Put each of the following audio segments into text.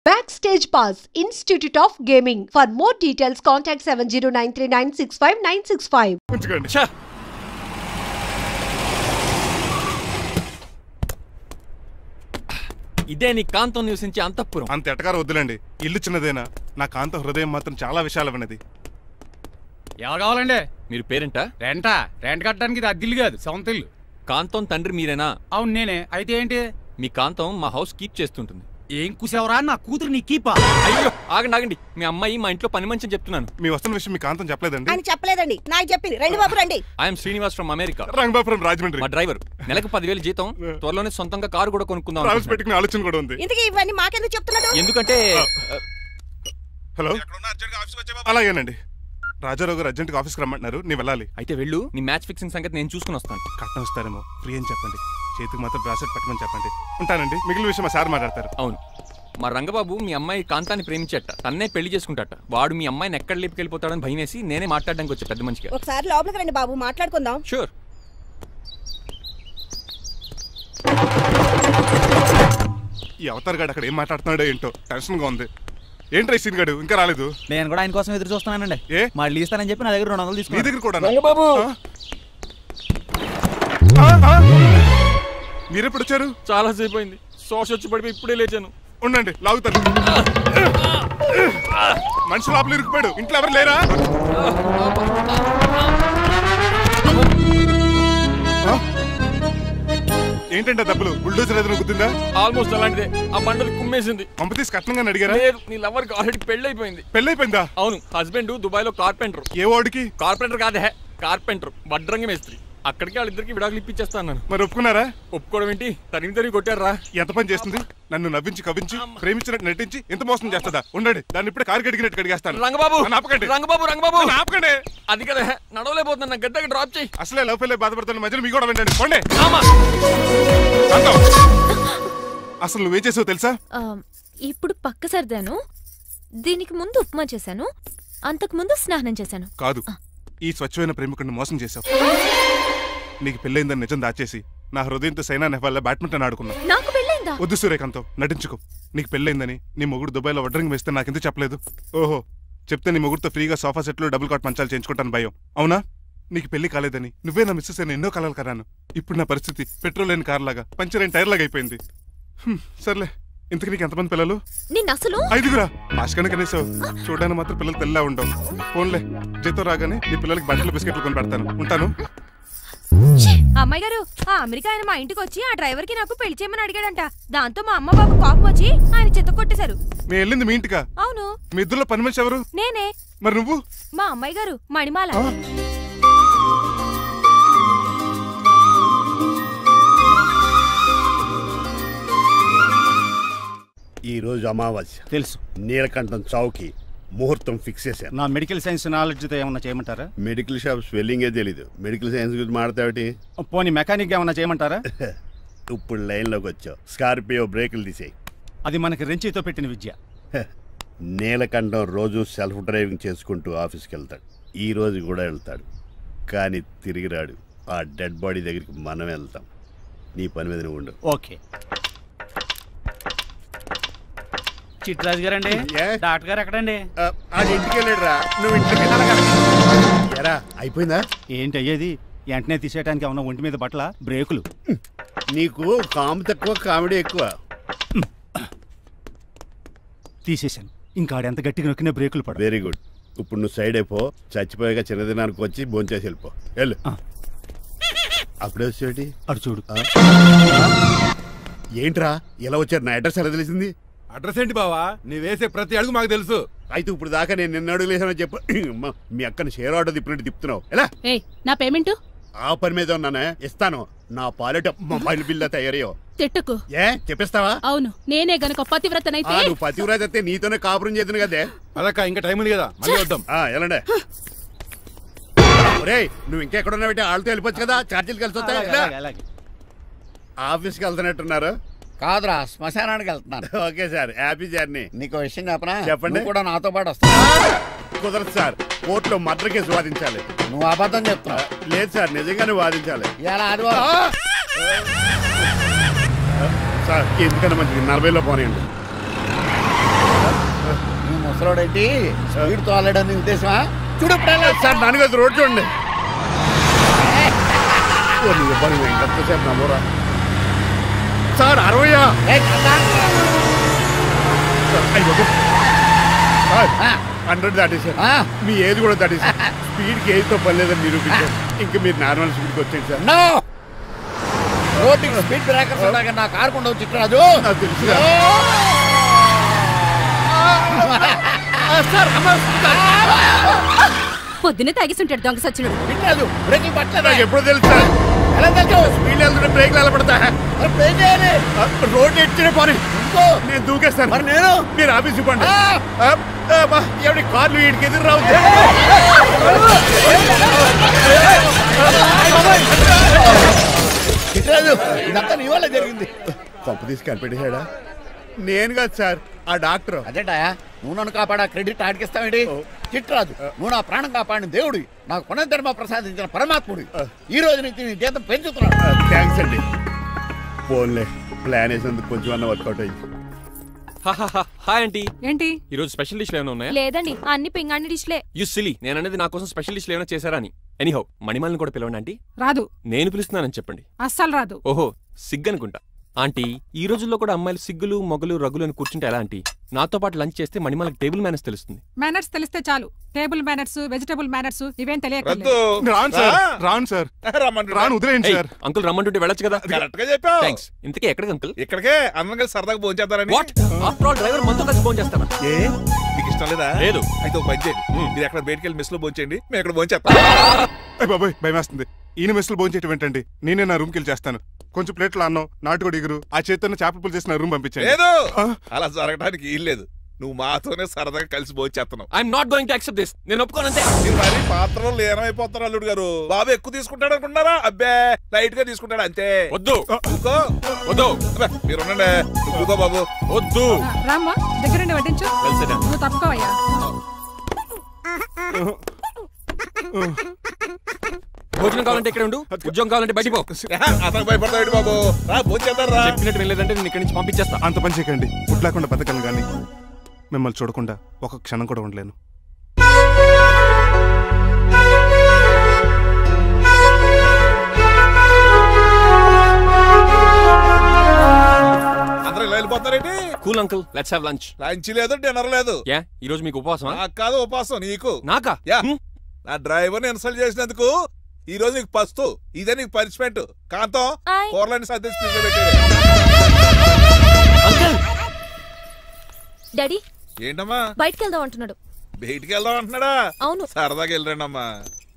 Backstage Pass, Institute of Gaming. For more details, contact 7093965965. ఇదే నీ కాంతం నివసించే అంతఃపురం. అంత ఎటకారం వద్దులండి, ఇల్లు చిన్నదేనా, నా కాంత హృదయం మాత్రం చాలా విశాలమైనది. ఎవరు కావాలండి? మీరు పేరెంటా? రెంటా? రెంట్ కట్టడానికి ఇది అద్దిల్లు కాదు, సొంత ఇల్లు. కాంతం తండ్రి మీరేనా? అవును నేనే. అయితే ఏంటి? మీ కాంతం మా హౌస్ కీప్ చేస్తుంటుంది. ఏం కూసేవరా? నా కూతురు నీ కీపా? అయ్యో ఆగండి, మీ అమ్మాయి మా ఇంట్లో పని మంచి చెప్తున్నాను. మీ వస్తున్న విషయం మీ కాంతం చెప్పలేదండి? అని చెప్పలేదండి, నాకు చెప్పింది. రండి బాబు రండి. I'm Srinivas from America. Rangababu from Rajahmundry. మా డ్రైవర్. నెలకు 10,000 జీతం. త్వరలోనే సొంతంగా కారు కూడా కొనుక్కుందాం. పెట్టుకునే ఆలోచన కూడా ఉంది. ఇంతకీ ఇవన్నీ మాకెందుకు చెప్తున్నాడు? ఎందుకంటే హలో, అలాగేనండి. రాజారావు గారు అర్జెంట్గా ఆఫీస్కి రమ్మంటున్నారు, నీ వెళ్ళాలి. అయితే వెళ్ళు, నీ మ్యాచ్ ఫిక్సింగ్ సంగతి నేను చూసుకుని వస్తాను. కట్నం ఇస్తారేమో, ఫ్రీ అని చెప్పండి. చేతికి మాత్రం బ్రాసెట్ పెట్టమని చెప్పండి. ఉంటానండి. మిగిలిన విషయం మా సార్ మాట్లాడతారు. అవును, మా రంగబాబు మీ అమ్మాయి కాంతాన్ని ప్రేమించట, తన్నే పెళ్లి చేసుకుంటాట. వాడు మీ అమ్మాయిని ఎక్కడ లేపుకెళ్ళిపోతాడని భయం వేసి నేనే మాట్లాడడానికి వచ్చా పెద్ద మనిషిగా. ఒకసారి లోపలికి రండి బాబు, మాట్లాడుకుందాం. షూర్. ఈ అవతార్ గాడు అక్కడ ఏం మాట్లాడుతున్నాడో ఏంటో టెన్షన్గా ఉంది. ఏంట్రా సీన్ గాడు ఇంకా రాలేదు? నేను కూడా ఆయన కోసం ఎదురు చూస్తున్నానండి. ఏ మళ్ళీ ఇస్తానని చెప్పి నా దగ్గర 200 తీసుకుని. మీ దగ్గర కూడా? రంగబాబు మీరెప్పుడు వచ్చారు? చాలా సేపు అయింది. శోష వచ్చి పడిపోయి ఇప్పుడే లేచాను. ఉండండి, లాగుతాను. మనిషి లోపల ఇరుక్కుపోయాడు. ఇంట్లో ఎవరు లేరా? ఏంటంటే డబ్బులు బుల్డోజర్ ఏదైనా గుద్దిందా? ఆల్మోస్ట్ అలాంటిదే. ఆ బండలు కుమ్మేసింది. పంప తీసి కట్నంగా అడిగారా? లేదు, నీ లవర్ కి ఆల్రెడీ పెళ్ళైపోయింది. పెళ్ళైపోయిందా? అవును, హస్బెండ్ దుబాయ్ లో కార్పెంటర్. ఏ వాడికి? కార్పెంటర్ కాదే, కార్పెంటర్, వడ్రంగి మేస్త్రి. అక్కడికి వాళ్ళిద్దరికి విడాకులు ఇప్పించేస్తాను. మరి ఒప్పుకున్నారా? ఒప్పుకోవడం ఏంటి, తరిమి కొట్టారా? ఎంత పని చేస్తుంది? నన్ను నవ్వించి కవించి ప్రేమించినట్టు నటించి ఎంత మోసం చేస్తుందా? ఉండండి, దాన్ని ఇప్పుడే కారు కడిగినట్టు కడిగేస్తాను. రంగబాబు ఆపకండి. రంగబాబు ఆపకండి. అది కదా, నడవలేకపోతున్నా, గద్దకి డ్రాప్ చేయి. అసలే లవ్ ఫెయిల్ బాధపడుతున్న మధ్యలో మీ కూడా వినండి. పోండి. అసలు నువ్వేం చేసావు తెలుసా? ఇప్పుడు పక్క సర్దాను. దీనికి ముందు ఉప్మా చేశాను, అంతకు ముందు స్నానం చేశాను. కాదు, ఈ స్వచ్ఛమైన ప్రేమికుడిని మోసం చేశావు. నీకు పెళ్ళైందని నిజం దాచేసి నా హృదయంతో సైనా నెహ్వాల్ బ్యాడ్మింటన్ ఆడుకున్నా. నాకు పెళ్ళైందా? వద్దు సూర్యకాంతం, నటించుకో. నీకు పెళ్ళైందని నీ మొగుడు దుబాయ్లో వడ్రంగి వేస్తే నాకెందుకు చెప్పలేదు? ఓహో, చెప్తే నీ మొగుడుతో ఫ్రీగా సోఫా సెట్లు డబుల్ కాట్ మంచాలు చేయించుకుంటాను భయం. అవునా? నీకు పెళ్లి కాలేదని నువ్వే నా మిస్సెస్ అని ఎన్నో కలలు కరాను. ఇప్పుడు నా పరిస్థితి పెట్రోల్ లేని కార్ లాగా, పంచర్ అయిన టైర్ లాగా అయిపోయింది. సర్లే, ఇంతకు నీకు ఎంతమంది పిల్లలు? నిన్ను అసలు 5గురా. ఆశకనే కనీసం చూడడానికి మాత్రం పిల్లలు తెల్లా ఉండవు. ఫోన్లే, జీతం రాగానే నీ పిల్లలకి బట్టలు బిస్కెట్లు కొని పెడతాను. ఉంటాను. అమ్మాయి గారు, ఆ అమెరికా ఆయన మా ఇంటికి వచ్చి ఆ డ్రైవర్ కి నాకు పెళ్లి చేయమని అడిగాడంట. దాంతో మా అమ్మ బాబు కోపం వచ్చి ఆయన చెత్త కొట్టేశారు. నేను వెళ్ళింది మీ ఇంటికా? అవును. మీ ఇద్దరులో పని మనిషి ఎవరు? నేనే. మరి నువ్వు? మా అమ్మాయి గారు మణిమాల. ఈ రోజు అమావాస్య తెలుసు. నీలకంఠం చౌకి ముహూర్తం ఫిక్స్ చేశాను. నా మెడికల్ సైన్స్ నాలెడ్జ్తో ఏమన్నా చేయమంటారా? మెడికల్ షాప్ స్వెల్లింగే తెలీదు, మెడికల్ సైన్స్ గురించి మాట్లాడతావిటి? పోనీ మెకానిక్ ఏమన్నా చేయమంటారా? ఇప్పుడు లైన్లోకి వచ్చావు. స్కార్పియో బ్రేకులు తీసేయి. అది మనకి రెంచితో పెట్టిన విద్య. నీలకంఠం రోజు సెల్ఫ్ డ్రైవింగ్ చేసుకుంటూ ఆఫీస్కి వెళ్తాడు. ఈ రోజు కూడా వెళ్తాడు, కానీ తిరిగి రాడు. ఆ డెడ్ బాడీ దగ్గరికి మనం వెళ్తాం. నీ పని మీద నువ్వు ఉండు. ఓకే. చిట్రాజు గారండి, డాక్టర్ గారు ఎక్కడండి? అది ఇంటికి వెళ్ళాడు రా. నువ్వు ఇంటికి ఎరా అయిపోయిందా? ఏంటి అయ్యేది? వెంటనే తీసేయడానికి ఏమన్నా ఒంటి మీద బట్టల బ్రేకులు? నీకు కాము తక్కువ, కామెడీ ఎక్కువ. తీసేశాను. ఇంకా ఆడెంత గట్టిగా నొక్కిన బ్రేకులు పడ. Very good. ఇప్పుడు నువ్వు సైడ్ అయిపో. చచ్చిపోయాక చిన్నదినానికి వచ్చి భోంచేసి వెళ్ళిపో. వెళ్ళు. అప్పుడే వచ్చేటి అటు చూడు. ఏంట్రా ఎలా వచ్చారు? నా అడ్రస్ ఎలా తెలిసింది? అడ్రస్ ఏంటి బావా? నీ వేసే ప్రతి అడుగు మాకు తెలుసు. అయితే ఇప్పుడు దాకా నేను నిన్న అడుగులేసానని చెప్పు. మీ అక్కని షేర్ ఆర్డర్ తిప్పినట్టు తిప్పుతున్నావు. ఎలా? నా పేమెంట్ ఆ పని మీద ఉన్నానే, ఇస్తాను. నా పాలెట మొబైల్ బిల్లా తయారయ్యో. తిట్టుకు. ఏ చెప్పిస్తావా? అవును, నేనే గనక పతివ్రతనైతే. నువ్వు పతివ్రత అయితే నీతోనే కాపురం చేద్దును కదే. అదక్క, ఇంకా టైం ఉంది కదా, మళ్ళీ వద్దాం. ఎలాండే ఒరేయ్, నువ్వు ఇంకెక్కడున్నా పెట్టి వాళ్ళతో వెళ్ళిపోవచ్చు కదా, ఛార్జీలు కలిసి వస్తాయి. ఆఫీస్కి వెళ్తున్నట్టున్నారు. కాదురా, శ్మశానానికి వెళ్తున్నాను. Okay sir, happy journey. నీకు విషయం చెప్పనా? చెప్పండి. కూడా నాతో పాటు వస్తా. కుదరదు సార్, కోర్టులో మర్డర్ కేసు వాదించాలి. నువ్వు అబద్ధం చెప్తున్నావు. లేదు సార్, నిజంగానే వాదించాలి. ఇలా ఆదివారం సార్ ఎందుకన్నా మంచిది 40లో పోనీయండి. ఏంటి స్పీడ్ తో ఆలడని ఉద్దేశమా? చూడు సార్ నాన్నగారు రోడ్ చూడండి. ఎంతసేపు నమ్మరా సార్? 100 దాటేశారు. మీ ఏజ్ కూడా దాటేశారు. స్పీడ్కి ఏజ్తో పని లేదని నిరూపించారు. ఇంకా మీరు నార్మల్ స్పీడ్కి వచ్చేది సార్. రోడ్డుకి స్పీడ్ బ్రేకర్స్ ఉండగా నా కారు కొండ చిట్టరాజు. తెలుసు పొద్దున్నే తాగిస్తుంటాడు దొంగ సచ్చినుడు. చిట్టరాజు బ్రేకింగ్ పట్టలేదు. నాకు ఎప్పుడో తెలుసు సార్. ఎలా తెలుసు? స్పీడ్ వెళ్తుంటే బ్రేక్లు ఎలా పడతా? బ్రేక్ చేయాలి. రోడ్డు ఎట్టిన పోనీ నేను దూకేస్తాను. మరి నేను మీరు ఆఫీస్ ఇవ్వండి. ఎవరి కార్లు వీడికి ఎదురు రావు. చిట్టరాజు ఇదంతా నీ వల్ల జరిగింది. తప్పు తీసి కనిపెట్టేశాడా? నేను కాదు సార్, ఆ డాక్టర్. అదేంటాయా నువ్వు నన్ను కాపాడా క్రెడిట్ ఆడికిస్తావేంటి? చిట్టరాజు నువ్వు నా ప్రాణం కాపాడిన దేవుడి, నాకు పునర్ధర్మ ప్రసాదించిన పరమాత్ముడి. ఈ రోజు నుంచి నీ జీతం పెంచుతున్నాడు. థ్యాంక్స్ అండి. ఫోన్లే ప్లాన్ వేసినందుకు కొంచెం అన్న వర్కౌట్ అయ్యింది. Hi aunty. ఏంటి ఈ రోజు స్పెషల్ డిష్లు ఏమైనా ఉన్నాయా? లేదండి, అన్ని పింగాణి డిష్లే. యు సిలీ, నేను అనేది నా కోసం స్పెషల్ డిష్లు ఏమైనా చేశారా అని. ఎనీహౌ మణిమాలని కూడా పిలవండి ఆంటీ. రాదు. నేను పిలుస్తున్నానని చెప్పండి. అస్సలు రాదు. ఓహో సిగ్గనుకుంటా. ఆంటీ ఈ రోజుల్లో కూడా అమ్మాయిలు సిగ్గులు మొగలు రగ్గులు అని కూర్చుంటే ఎలా ఆంటీ? నాతో పాటు లంచ్ చేస్తే మణిమాలకి టేబుల్ మేనర్స్ తెలుస్తుంది. మేనర్స్ తెలిస్తే చాలు. టేబుల్ మేనర్స్, వెజిటబుల్ మేనర్స్ ఇవేం తెలియక. రాను వదిలేయండి సార్. అంకుల్ రమ్మంటుంటే వెళ్ళొచ్చు కదా. కరెక్ట్ గా చెప్పావు. థ్యాంక్స్. ఇంతకీ ఎక్కడికి అంకుల్? ఇక్కడికే అందరం కలిసి సరదాగా భోజనం చేద్దారని. వాట్ ఆఫ్టర్ ఆల్ డ్రైవర్ మనతో కలిసి భోజనం చేస్తారా? ఏ మీకు ఇష్టం లేదా? లేదు. అయితే ఒక పని చేయండి, మీరు ఎక్కడ బయటికి వెళ్ళి మెస్ లో భోజనం చేయండి, మేము ఎక్కడ భోజనం చేస్తాం. బాబాయ్ భయం వేస్తుంది. ఈయన మెస్సులు భోజనం చేయటం ఏంటండి? నేనే నా రూమ్కి వెళ్ళి చేస్తాను. కొంచెం ప్లేట్లు అన్నం, నాటుకోడి ఇగురు, ఆ చేతితో చేపల పులుసు చేసిన రూమ్ పంపించండి. లేదు, అలా జరగడానికి ఏం లేదు. నువ్వు మాతోనే సరదాగా కలిసి భోజనం చేస్తున్నావు. I'm not going to accept this. నేను ఒప్పుకోనంతే. మీరు మరి పాత్రలో లీనమైపోతారు అల్లుడు గారు. బాబు ఎక్కువ తీసుకుంటాడు అనుకుంటారా? అబ్బే లైట్ గా తీసుకుంటాడు అంతే. వద్దు కూకో వద్దు. మీరు ఉండండి. కూకో బాబు. వద్దు. రామ్మా దగ్గరుండి వడ్డించు. నువ్వు తప్పుకోవయ్యా. భోజనం కావాలంటే ఇక్కడ ఉండు, ఉద్యోగం కావాలంటే బయటికి పో. అతను భయపడతాడు బాబు. రా భోజనం చేద్దారా? చెప్పినట్టు వెళ్ళలేదంటే నేను ఇక్కడి నుంచి పంపించేస్తా. అంత పని చేయకండి. ఫుడ్ లేకుండా బతకలను కానీ మిమ్మల్ని చూడకుండా ఒక క్షణం కూడా ఉండలేను. అందరూ ఇలా వెళ్ళిపోతారేంటి? Cool uncle, let's have lunch. Lunch లేదు, డిన్నర్ లేదు. యా ఈ రోజు మీకు ఉపవాసమా? నాకు కాదు ఉపవాసం, నీకు. నాకా? యా నా డ్రైవర్ని ఇన్సల్ట్ చేసినందుకు ఈ రోజు నీకు పస్తు, ఇదే నీకు పనిష్మెంట్. కాంతం కూరలని సర్దేసి ఫ్రిడ్జ్లో పెట్టేది. డాడీ ఏంటమ్మా బయటికి వెళ్దాం అంటున్నాడు. బయటికి వెళ్దాం అంటున్నాడా? అవును. సరదాగా వెళ్ళరండమ్మా.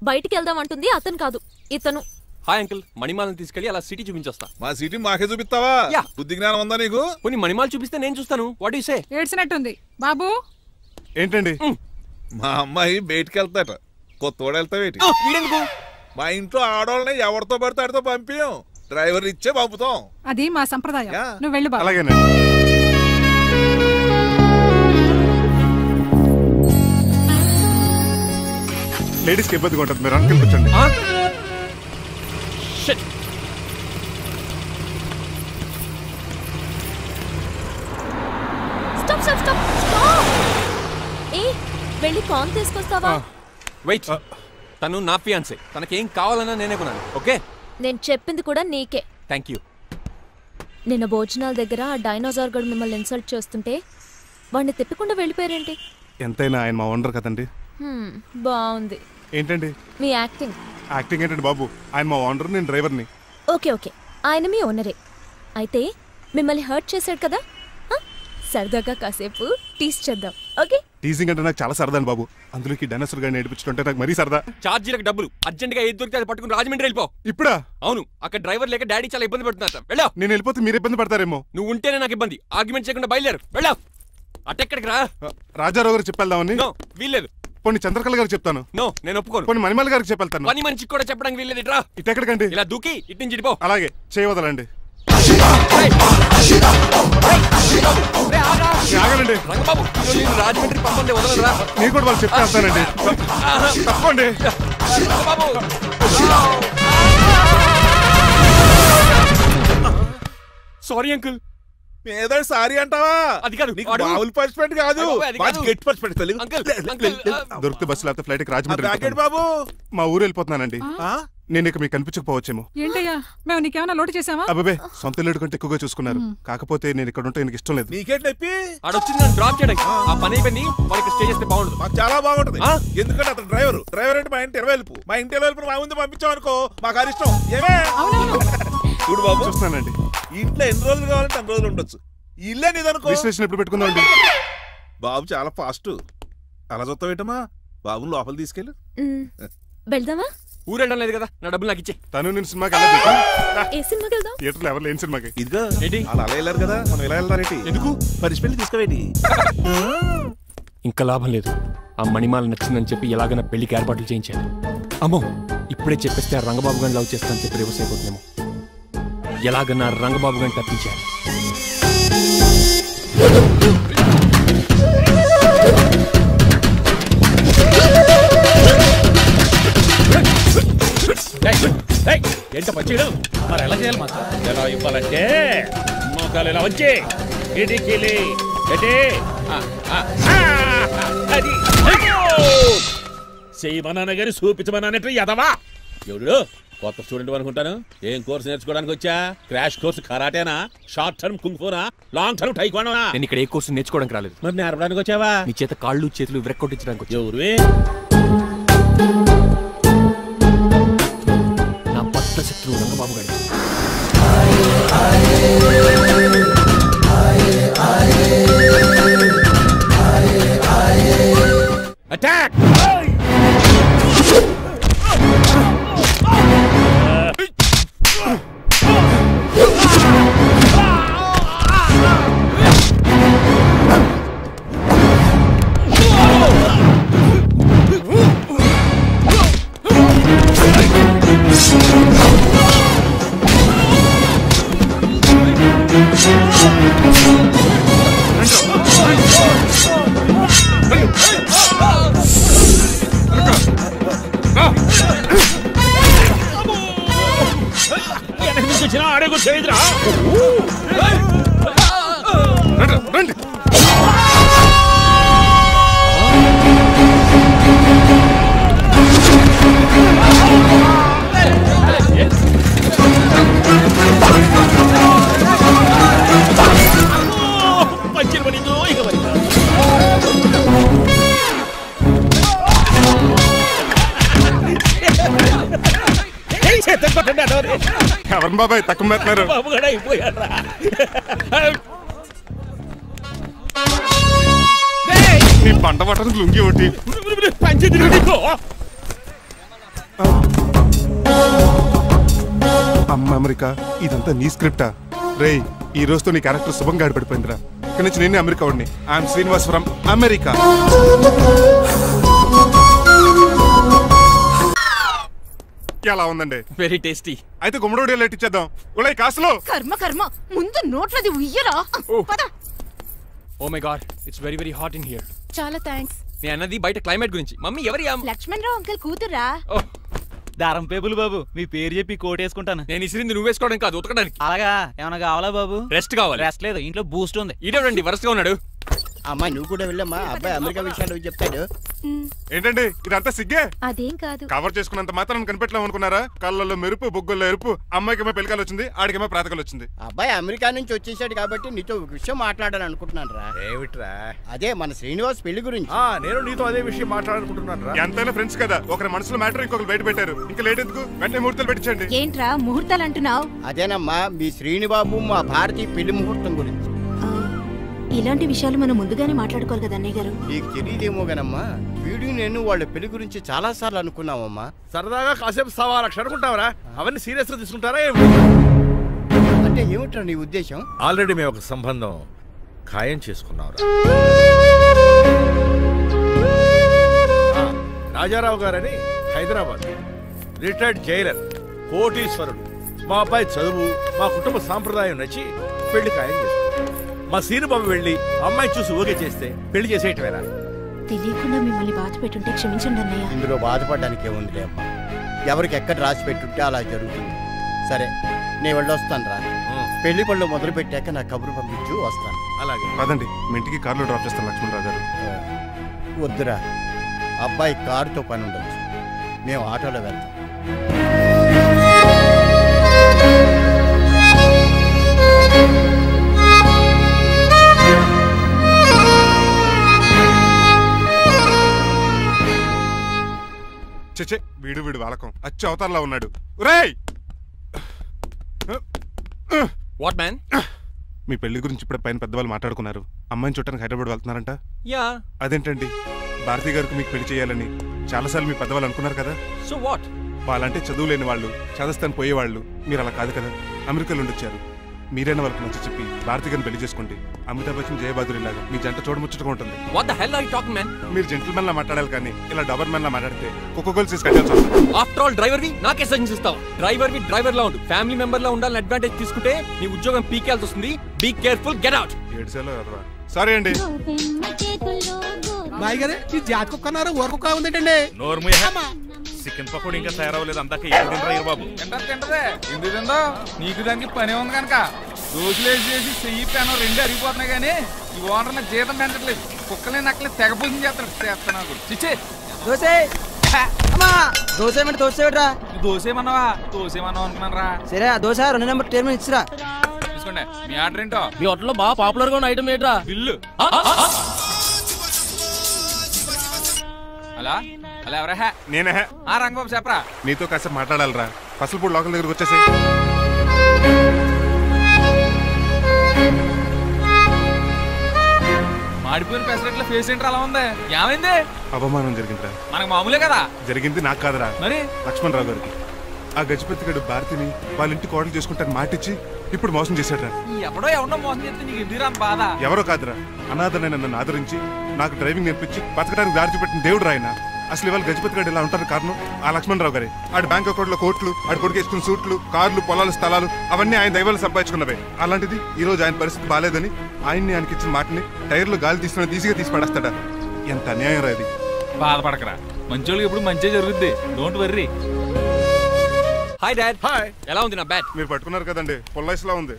బయటికి వెళ్దాం అంటుంది అతను కాదు, ఇతను. హాయ్ అంకుల్, మణిమాలను తీసుకెళ్లి అలా సిటీ చూపించొస్తా. మా సిటీ మాకే చూపిస్తావా? బుద్ధి జ్ఞానం ఉందా నీకు? కొన్ని మణిమాలు చూపిస్తే నేను చూస్తాను. What you say? ఏడ్చినట్టుంది బాబు. ఏంటండి? మా అమ్మాయి బయటికి వెళ్తాట. కొత్తోడు వెళ్తావేటి? మా ఇంట్లో ఆడవాళ్ళని ఎవరితో పడితే ఆడితో పంపించాం, డ్రైవర్ ఇచ్చే పంపుతాం. అది మా సంప్రదాయం. నువ్వు వెళ్ళు బాబు. అలాగేనండి. లేడీస్కి ఇబ్బందిగా ఉంటుంది, మీరు అంకుల్ కూర్చోండి. Stop stop stop. ఏ వెళ్ళి కాన్ తీసుకొస్తావా? వెయిట్, తను నా ఫియాన్సే. తనకేం కావాలన్నా నేనే కొనాలి. ఓకే? నేను చెప్పింది కూడా నీకే. Thank you. నిన్న భోజనాల దగ్గర ఆ డైనోసార్ గడు మిమ్మల్ని ఇన్సల్ట్ చేస్తుంటే వాడిని తిప్పకుండా వెళ్ళిపోయారేంటి? ఎంతైనా ఆయన మా ఓనర్ కదండి. బాగుంది. ఏంటండి మీ యాక్టింగ్? యాక్టింగ్ ఏంటండి బాబు? ఆయన మా ఓనర్, నేను డ్రైవర్ని. ఓకే ఓకే, ఆయన మీ ఓనరే. అయితే మిమ్మల్ని హర్ట్ చేశాడు కదా, సరదాగా కాసేపు టీస్ చేద్దాం. ఓకే? టీజింగ్ అంటే నాకు చాలా సరదా బాబు. అందులోకి డైనోసార్ గారిని ఏడిపించుకుంటే నాకు మరీ సరదా. ఛార్జీలకు డబ్బులు అర్జెంట్ గా ఏది దొరికితే అది పట్టుకుని రాజమండ్రి వెళ్ళిపో. ఇప్పుడా? అవును, అక్కడ డ్రైవర్ లేక డాడీ చాలా ఇబ్బంది పడుతున్నారు. వెళ్ళా. నేను వెళ్ళిపోతే మీరు ఇబ్బంది పడతారేమో. నువ్వు ఉంటేనే నాకు ఇబ్బంది. ఆర్గ్యుమెంట్ చేయకుండా బయలుదేరు. వెళ్ళా. అటెక్కడికి రా. రాజారావు గారు చెప్పేద్దామని. వీల్లేదు. పోనీ చంద్రకళ గారికి చెప్తాను. నో, నేను ఒప్పుకోను. పోనీ మణిమాల గారికి చెప్పేళ్తాను. పని మనిషికి కూడా చెప్పడానికి వీల్లేదు. ఇట్రా. ఇటెక్కడికండి? ఇలా దూకి ఇటు నుంచి ఇడిపో. అలాగే చేయవదలండి. ఆగనండి రంగబాబు, రాజమండ్రి పంపండి, వదలరా. మీరు కూడా వాళ్ళు చెప్పేస్తానండి. తప్పండి. Sorry uncle. ఏదో సారీ అంటావా? అది కాదు, నీకు మామూలు పనిష్మెంట్ కాదు, గట్టి పనిష్మెంట్. దొరికితే బస్సు లేకపోతే ఫ్లైట్ రాజమండ్రి ప్యాకెట్ బాబు. మా ఊరు వెళ్ళిపోతున్నానండి. నేను ఇక మీకు కనిపించకపోవచ్చేమో. ఏంటయ్యా మేము నీకేమైనా లోటు చేసావా? అబ్బాబే సొంత ఇల్లు కంటే ఎక్కువగా చూసుకున్నారు. కాకపోతే నేను ఇక్కడ ఉంటే నాకు ఇష్టం లేదు. నీకేంటి నొప్పి? ఆడొచ్చింది డ్రాప్ చేయడానికి. ఆ పని అయిపోయింది, వాళ్ళకి స్టే చేస్తే బాగుంటుంది. మాకు చాలా బాగుంటుంది. ఎందుకంటే అతను డ్రైవర్ అంటే మా ఇంటి ఇరవైపు, మా ఇంటి ఇరవైపు మా ముందు పంపించామనుకో మాకు అది ఇష్టం. ఏమే చూడు బాబు, చూస్తున్నానండి. ఇంట్లో ఎన్ని రోజులు కావాలంటే అన్ని రోజులు ఉండొచ్చు. ఇల్లే నీదనుకో. రిజిస్ట్రేషన్ ఎప్పుడు పెట్టుకుందామండి? బాబు చాలా ఫాస్ట్. అలా చూస్తావేటమ్మా? బాబుని లోపల తీసుకెళ్ళు. వెళ్దామా? ఊరెళ్ళడం లేదు కదా, నా డబ్బులు నాకు ఇచ్చే. తను నేను సినిమాకి ఏ సినిమాకి వెళ్దాం? థియేటర్లో ఎవరు లేని సినిమాకి. ఇదిగో అలా అలా వెళ్ళారు కదా, మనం ఇలా వెళ్తారేంటి? ఎందుకు పనిష్మెంట్ తీసుకోవేటి? ఇంకా లాభం లేదు. ఆ మణిమాల నచ్చిందని చెప్పి ఎలాగైనా పెళ్లికి ఏర్పాట్లు చేయించాను. అమ్మో, ఇప్పుడే చెప్పేస్తే ఆ రంగబాబు గారిని లవ్ చేస్తానని చెప్పి రివర్స్ అయిపోతుందేమో. ఎలాగన్నా రంగబాబు గారిని తప్పించాను. ఏంట పచ్చీడు మరి ఎలా చేయాలి? మాత్రం ఎలా ఇవ్వాలంటే మోకాలు ఇలా వచ్చి ఇడికిలి చేయమన్నా గారి చూపించమన్నట్టు ఎదవా. ఎవడు కొత్త స్టూడెంట్ అనుకుంటాను. ఏం కోర్సు నేర్చుకోవడానికి వచ్చా? క్రాష్ కోర్సు కరాటేనా, షార్ట్ టర్మ్ కుంగ్ఫూనా, లాంగ్ టర్మ్ టైక్వాండోనా? నేను ఇక్కడ ఏ కోర్సు నేర్చుకోవడానికి రాలేదు. మరి నేర్పడానికి వచ్చావా? నీ చేత కాళ్ళు చేతులు విరక్కొట్టించడానికి వచ్చా. ఎవరువే? నా బద్ద శత్రువు రంగబాబు గారి. అటాక్! ఆడేకు చేయదురా. రండి. పంచిలు పడిందో ఇక పడిందా? ఎవరు బాబాయ్ తక్కువ పెడుతున్నారు? బాబు కూడా అయిపోయారా? నీ పంట పట్టడానికి లుంగి ఒకటి పంచి తిరుగుకో. అమ్మ అమెరికా, ఇదంతా నీ స్క్రిప్టా? రేయ్, ఈ రోజుతో నీ క్యారెక్టర్ శుభంగా ఆడిపడిపోయిందిరా. ఇక్కడి నుంచి నేనే అమెరికా వాడిని. I'm Srinivas from America. ఎలా ఉందండి? Very tasty. అయితే గుమ్మడి లైట్ ఇచ్చేద్దాం. ఉలై కాసులో కర్మ కర్మ, ముందు నోట్లది ఉయ్యరా. Oh my god, it's very very hot in here. చాలా థాంక్స్. నేను అన్నది బయట క్లైమేట్ గురించి. మమ్మీ ఎవరి? లక్ష్మణ్ రావు అంకుల్ కూతురా. దారం పేపులు బాబు, మీ పేరు చెప్పి కోటేసుకుంటాను. నేను ఇసిరింది నువ్వు వేసుకోవడం కాదు, ఉతకడానికి. అలాగా? ఏమన్నా కావాలా బాబు? రెస్ట్ కావాలి. రెస్ట్ లేదు, ఇంట్లో బూస్ట్ ఉంది. ఈడేవండి వరుసగా ఉన్నాడు. అమ్మా నువ్వు కూడా వెళ్ళమ్మా, అబ్బాయి అమెరికా విషయాలు చెప్తాడు. ఏంటండి ఇదంతా సిగ్గే? అదేం కాదు. కవర్ చేసుకున్నంత మాత్రం కనిపెట్టలేము అనుకున్నారా? కళ్ళల్లో మెరుపు, బొగ్గుల్లో ఎరుపు. అమ్మాయికేమో పెళ్ళికాలు వచ్చింది, ఆడికేమో ప్రాతకాలు వచ్చింది. అబ్బాయి అమెరికా నుంచి వచ్చేసాడు కాబట్టి నీతో ఒక విషయం మాట్లాడాలని అనుకుంటున్నాను రా. ఏమిట్రా? అదే మన శ్రీనివాస్ పెళ్లి గురించి. నేను నీతో అదే విషయం మాట్లాడాలనుకుంటున్నాను రా. ఎంతైనా ఫ్రెండ్స్ కదా, ఒకరి మనసులో మ్యాటర్ ఇంకొకరు బయట పెట్టారు. ఇంకా లేట్ ఎందుకు, వెంటనే ముహూర్తాలు పెట్టించండి. ఏంట్రా ముహూర్తాలు అంటున్నావు? అదేనమ్మా మీ శ్రీనిబాబు మా భారతీయ పెళ్లి ముహూర్తం గురించి. ఇలాంటి విషయాలు మనం ముందుగానే మాట్లాడుకోవాలి కదా అన్నయ్య గారు. నీకు తెలియదేమో గనమ్మా, వీడు నేను వాళ్ళ పెళ్లి గురించి చాలా సార్లు అనుకున్నామమ్మా. సరదాగా కాసేపు 1.25 అనుకుంటావరా? అవన్నీ సీరియస్ గా తీసుకుంటారా? అంటే ఏమిట్రా నీ ఉద్దేశం? ఆల్రెడీ మేము ఒక సంబంధం ఖాయం చేసుకున్నాం. రాజారావు గారని హైదరాబాద్ రిటైర్డ్ జైలర్, కోటీశ్వరుడు. మా అబ్బాయి చదువు, మా కుటుంబ సాంప్రదాయం నచ్చి పెళ్లి ఖాయం చేసుకున్నాం. మా సీనుబాబు వెళ్ళి అమ్మాయి చూసి ఓకే చేస్తే పెళ్లి చేసేయటమేనా? తెలియకుండా మిమ్మల్ని బాధ పెట్టుంటే క్షమించండి అన్నయ్య. ఇందులో బాధపడడానికి ఏముందిలే అమ్మా, ఎవరికి ఎక్కడ రాసి పెట్టుంటే అలా జరుగుతుంది. సరే నేను వెళ్ళొస్తాను రా. పెళ్లి పళ్ళు మొదలు పెట్టాక నా కబురు పంపించు, వస్తాను. అలాగే. కాదండి, మీ ఇంటికి కార్లో డ్రాప్ చేస్తాను లక్ష్మణరావు గారు. వద్దురా, అబ్బాయి కారుతో పని ఉండొచ్చు, మేము ఆటోలో వెళ్తాం. చచ్చే, వీడు వాలకం అచ్చు అవతారలా ఉన్నాడు. రేయ్, వాట్ మ్యాన్? మీ పెళ్లి గురించి ఇప్పుడు పైన పెద్దవాళ్ళు మాట్లాడుకున్నారు. అమ్మాయిని చూడటానికి హైదరాబాద్ వెళ్తున్నారంట. యా. అదేంటండి, భారతి గారికి మీకు పెళ్లి చేయాలని చాలాసార్లు మీ పెద్దవాళ్ళు అనుకున్నారు కదా. So what? వాళ్ళంటే చదువు లేని వాళ్ళు, చదస్తాను పోయేవాళ్ళు. మీరు అలా కాదు కదా, అమెరికాలో ఉండొచ్చారు. మీరైనా వాళ్ళకి నచ్చ చెప్పి భారతి గారిని పెళ్లి చేసుకోండి. అమితాబ్ బచ్చన్, జయబాదురి లాగా మీ జంట చూడముచ్చటగా ఉంటుంది. What the hell are you talking man? మీరు జెంటిల్మెన్ లా మాట్లాడాలి కానీ ఇలా డబర్ మెన్ లా మాట్లాడితే కుక్కగోలు చేసి కట్టాల్సి వస్తుంది. ఆఫ్టర్ ఆల్ డ్రైవర్ వి నాకే సజెషన్ ఇస్తావా? డ్రైవర్ లా ఉండు, ఫ్యామిలీ మెంబర్ లా ఉండాలని అడ్వాంటేజ్ తీసుకుంటే నీ ఉద్యోగం పీకేల్సి వస్తుంది. Be careful, get out. Sorry అండి. బాయ్ గారే, ఈ జాతి కుక్కన్నారు ఊరకుక్క ఉందేంటండి? చికెన్ పకోడీ ఇంకా తయారవ్వలేదు, అందాక తినరా బాబు. తింటదే ఎందుకు తిందో, నీకు దానికి పని ఉంది కనుక. రోజులేసి చేసి చెయ్యి పెనం రెండు అరిగిపోతున్నాయి కానీ ఈ ఓనర్ నాకు జీతం పెంచట్లేదు. కుక్కలే నక్కలే తెగ పూజ చేస్తాడు నాకు. చిచ్చే దోశ అమ్మా, దోశ ఏమంటే దోశ ఏమిట్రా? దోసేమన్నావా? దోసేమన్నావు అనుకున్నాను రా. సరే, ఆ దోశ 2 నెంబర్ టేబుల్ ఇచ్చిరా. తీసుకోండి. మీ ఆర్డర్ ఏంటో? మీ హోటల్లో బాగా పాపులర్ గా ఉన్న ఐటమ్ ఏంట్రా? బిల్లు. అలా అలా ఎవరా? నేనే. ఆ రంగబాబు చెప్పరా. నీతో కాసేపు మాట్లాడాలరా. పసలపూడి లోకల్ దగ్గరకు వచ్చేసి. మాడిపోయిన పెసరట్ల ఫేస్ ఏంటర్ అలా ఉంది, ఏమైంది? అవమానం జరిగిందిరా. మనకు మామూలే కదా. జరిగింది నాకు కాదురా, మరి లక్ష్మణరావు గారికి. ఆ గజపతి గడు భారతిని వాళ్ళ ఇంటి కోడలు చేసుకుంటాను మాటిచ్చి ఇప్పుడు మోసం చేశాడ్రా. ఎవడో మోసం చేస్తే నీకు ఎందుకు రాని బాధ? ఎవరో కాదురా, అనాథనైన నన్ను ఆదరించి నాకు డ్రైవింగ్ నేర్పించి బతకడానికి దారి చూపెట్టిన దేవుడు రాయన. అసలు ఇవాళ గజపతి గడు ఇలా ఉంటారు కారణం ఆ లక్ష్మణరావు గారే. ఆడి బ్యాంక్ అకౌంట్ లో కోట్లు, ఆడి కొడుకు వేసుకున్న సూట్లు, కార్లు, పొలాలు, స్థలాలు అవన్నీ ఆయన దైవాలు సంపాదించుకున్నవే. అలాంటిది ఈ రోజు ఆయన పరిస్థితి బాలేదని ఆయనకి ఇచ్చిన మాటని టైర్లు గాలి తీసుకుని ఈజీగా తీసి పడేస్తాడా? ఎంత అన్యాయం రా ఇది. బాధపడకరా, మంచోళ్ళకి ఇప్పుడు మంచి జరుగుద్ది. Don't worry. Hi dad. Hi. ఎలా ఉంది నా బ్యాట్? మీరు పట్టుకున్నారు కదండి, పొల్లైస్లా ఉంది.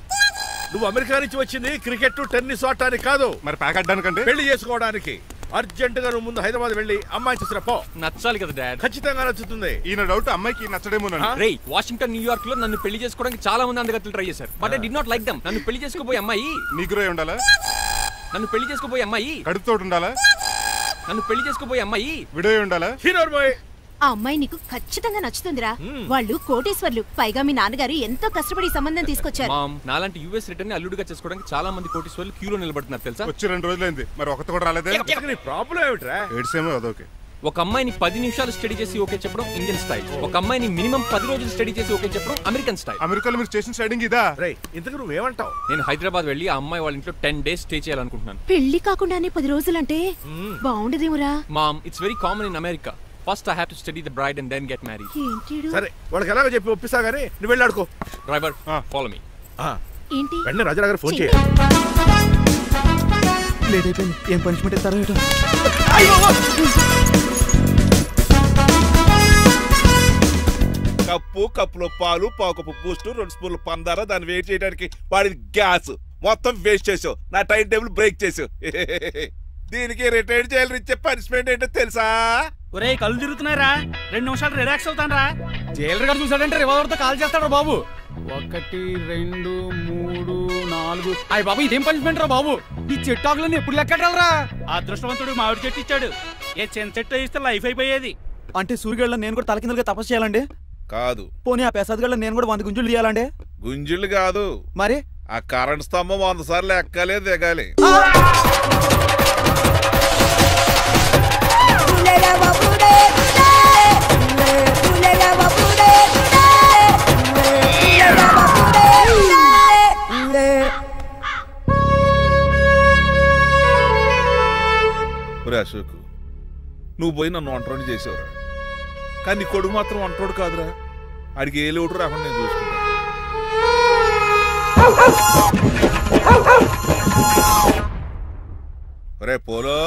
నువ్వు అమెరికా నుంచి వచ్చింది క్రికెట్ టెన్నిస్ ఆడటానికి కాదు, మరి ప్యాక్ అడ్డానికంటే పెళ్లి చేసుకోవడానికి. అర్జెంట్ గా నువ్వు ముందు హైదరాబాద్ వెళ్ళి అమ్మాయి చూసిన పో. నచ్చాలి కదా డాడ్. ఖచ్చితంగా నచ్చుతుంది. ఈయన డౌట్ అమ్మాయికి నచ్చడేమో. రేయ్, వాషింగ్టన్, న్యూయార్క్ లో నన్ను పెళ్లి చేసుకోవడానికి చాలా మంది అందగత్తులు ట్రై చేశారు. But I did not like them. నన్ను పెళ్లి చేసుకోబోయే అమ్మాయి నీగురై ఉండాలా? నన్ను పెళ్లి చేసుకోబోయే అమ్మాయి కడుపుతో ఉండాలా? నన్ను పెళ్లి చేసుకోబోయే అమ్మాయి విడో ఉండాలా? Hero boy. ఆ అమ్మాయి నీకు ఖచ్చితంగా నచ్చుతుందిరా. వాళ్ళు కోటేశ్వర్లు, పైగా మీ నాన్నగారు ఎంతో కష్టపడి సంబంధం తీసుకొచ్చారు. మామ్, నాలాంటి యుఎస్ రిటర్న్ ని అల్లుడిగా చేసుకోవడానికి చాలా మంది కోటేశ్వర్లు క్యూలో నిలబడుతున్నారు తెలుసా? వచ్చి 2 రోజులైంది, మరి ఒకటి కూడా రాలేదే. నీ ప్రాబ్లం ఏమిట్రా? ఏడ్సేమో అదొకే. ఒక అమ్మాయిని 10 నిమిషాలు స్టడీ చేసి ఓకే చెప్పడం ఇండియన్ స్టైల్. ఒక అమ్మాయిని మినిమం 10 రోజులు స్టడీ చేసి ఓకే చెప్పడం అమెరికన్ స్టైల్. అమెరికాలో మీరు స్టేషన్ స్టైడింగ్ ఇదా? రేయ్, ఇంతకు నువ్వేమంటావు? నేను హైదరాబాద్ వెళ్ళి ఆ అమ్మాయి వాళ్ళ ఇంట్లో 10 days స్టే చేయాలనుకుంటున్నాను. పెళ్లి కాకుండానే 10 రోజులంటే బాగుండదేమురా? Mom, it's very common in America. First I have to study the bride and then get married. సరే, వాళ్ళకి ఎలాగో చెప్పి ఒప్పిస్తా గానీ నువ్వు వెళ్ళి ఆడుకో. Driver, follow me. ఏంటి? వెంటనే రాజారావు గారు ఫోన్ చేయి. లేట్ అయిపోయింది. ఏం పనిష్మెంట్ ఇస్తారో ఏటో. కప్పులో పాలు, పావుకప్పు బూస్ట్, 2 స్పూన్లు పందార, దాన్ని వేట్ చేయడానికి వాడిది గ్యాస్ మొత్తం వేస్ట్ చేసావు. నా టైం టేబుల్ బ్రేక్ చేసావు. దీనికి రిటైర్డ్ జైలు ఇచ్చే పనిష్మెంట్ ఏంటో తెలుసా? ఒరే, కళ్ళు తిరుగుతున్నారా? 2 నిమిషాలు రిలాక్స్ అవుతాను రా. జైలర్ గారు చూసాడంటే రివాల్వర్ తో కాల్ చేస్తాడు బాబు. 1 2 3 4. అయ్య బాబు, ఇదేం పనిష్మెంట్ రా బాబు? ఈ చెట్టు ఆకులన్నీ ఎప్పుడు లెక్కడరా? అదృష్టవంతుడు మామిడి చెట్టు ఇచ్చాడు. ఏ చిన్న చెట్టు ఇస్తే లైఫ్ అయిపోయేది. అంటే సూర్యుగళ్ళ నేను కూడా తలకిందులుగా తపస్సు చేయాలండి? కాదు. పోనీ ఆ పెసాద్ నేను కూడా 100 గుంజులు తీయాలండి? గుంజులు కాదు, మరి ఆ కరెంట్ స్తంభం 100 సార్లు ఎక్కాలి, దిగాలి. అశోక్, నువ్వు పోయి నన్ను ఒంటరోడు చేసేవరా, కానీ నీ కొడుకు మాత్రం ఒంటరోడు కాదురా. ఆడికి ఏ లోటు రాకుండా నేను చూసుకుంటాను. రే పోలో,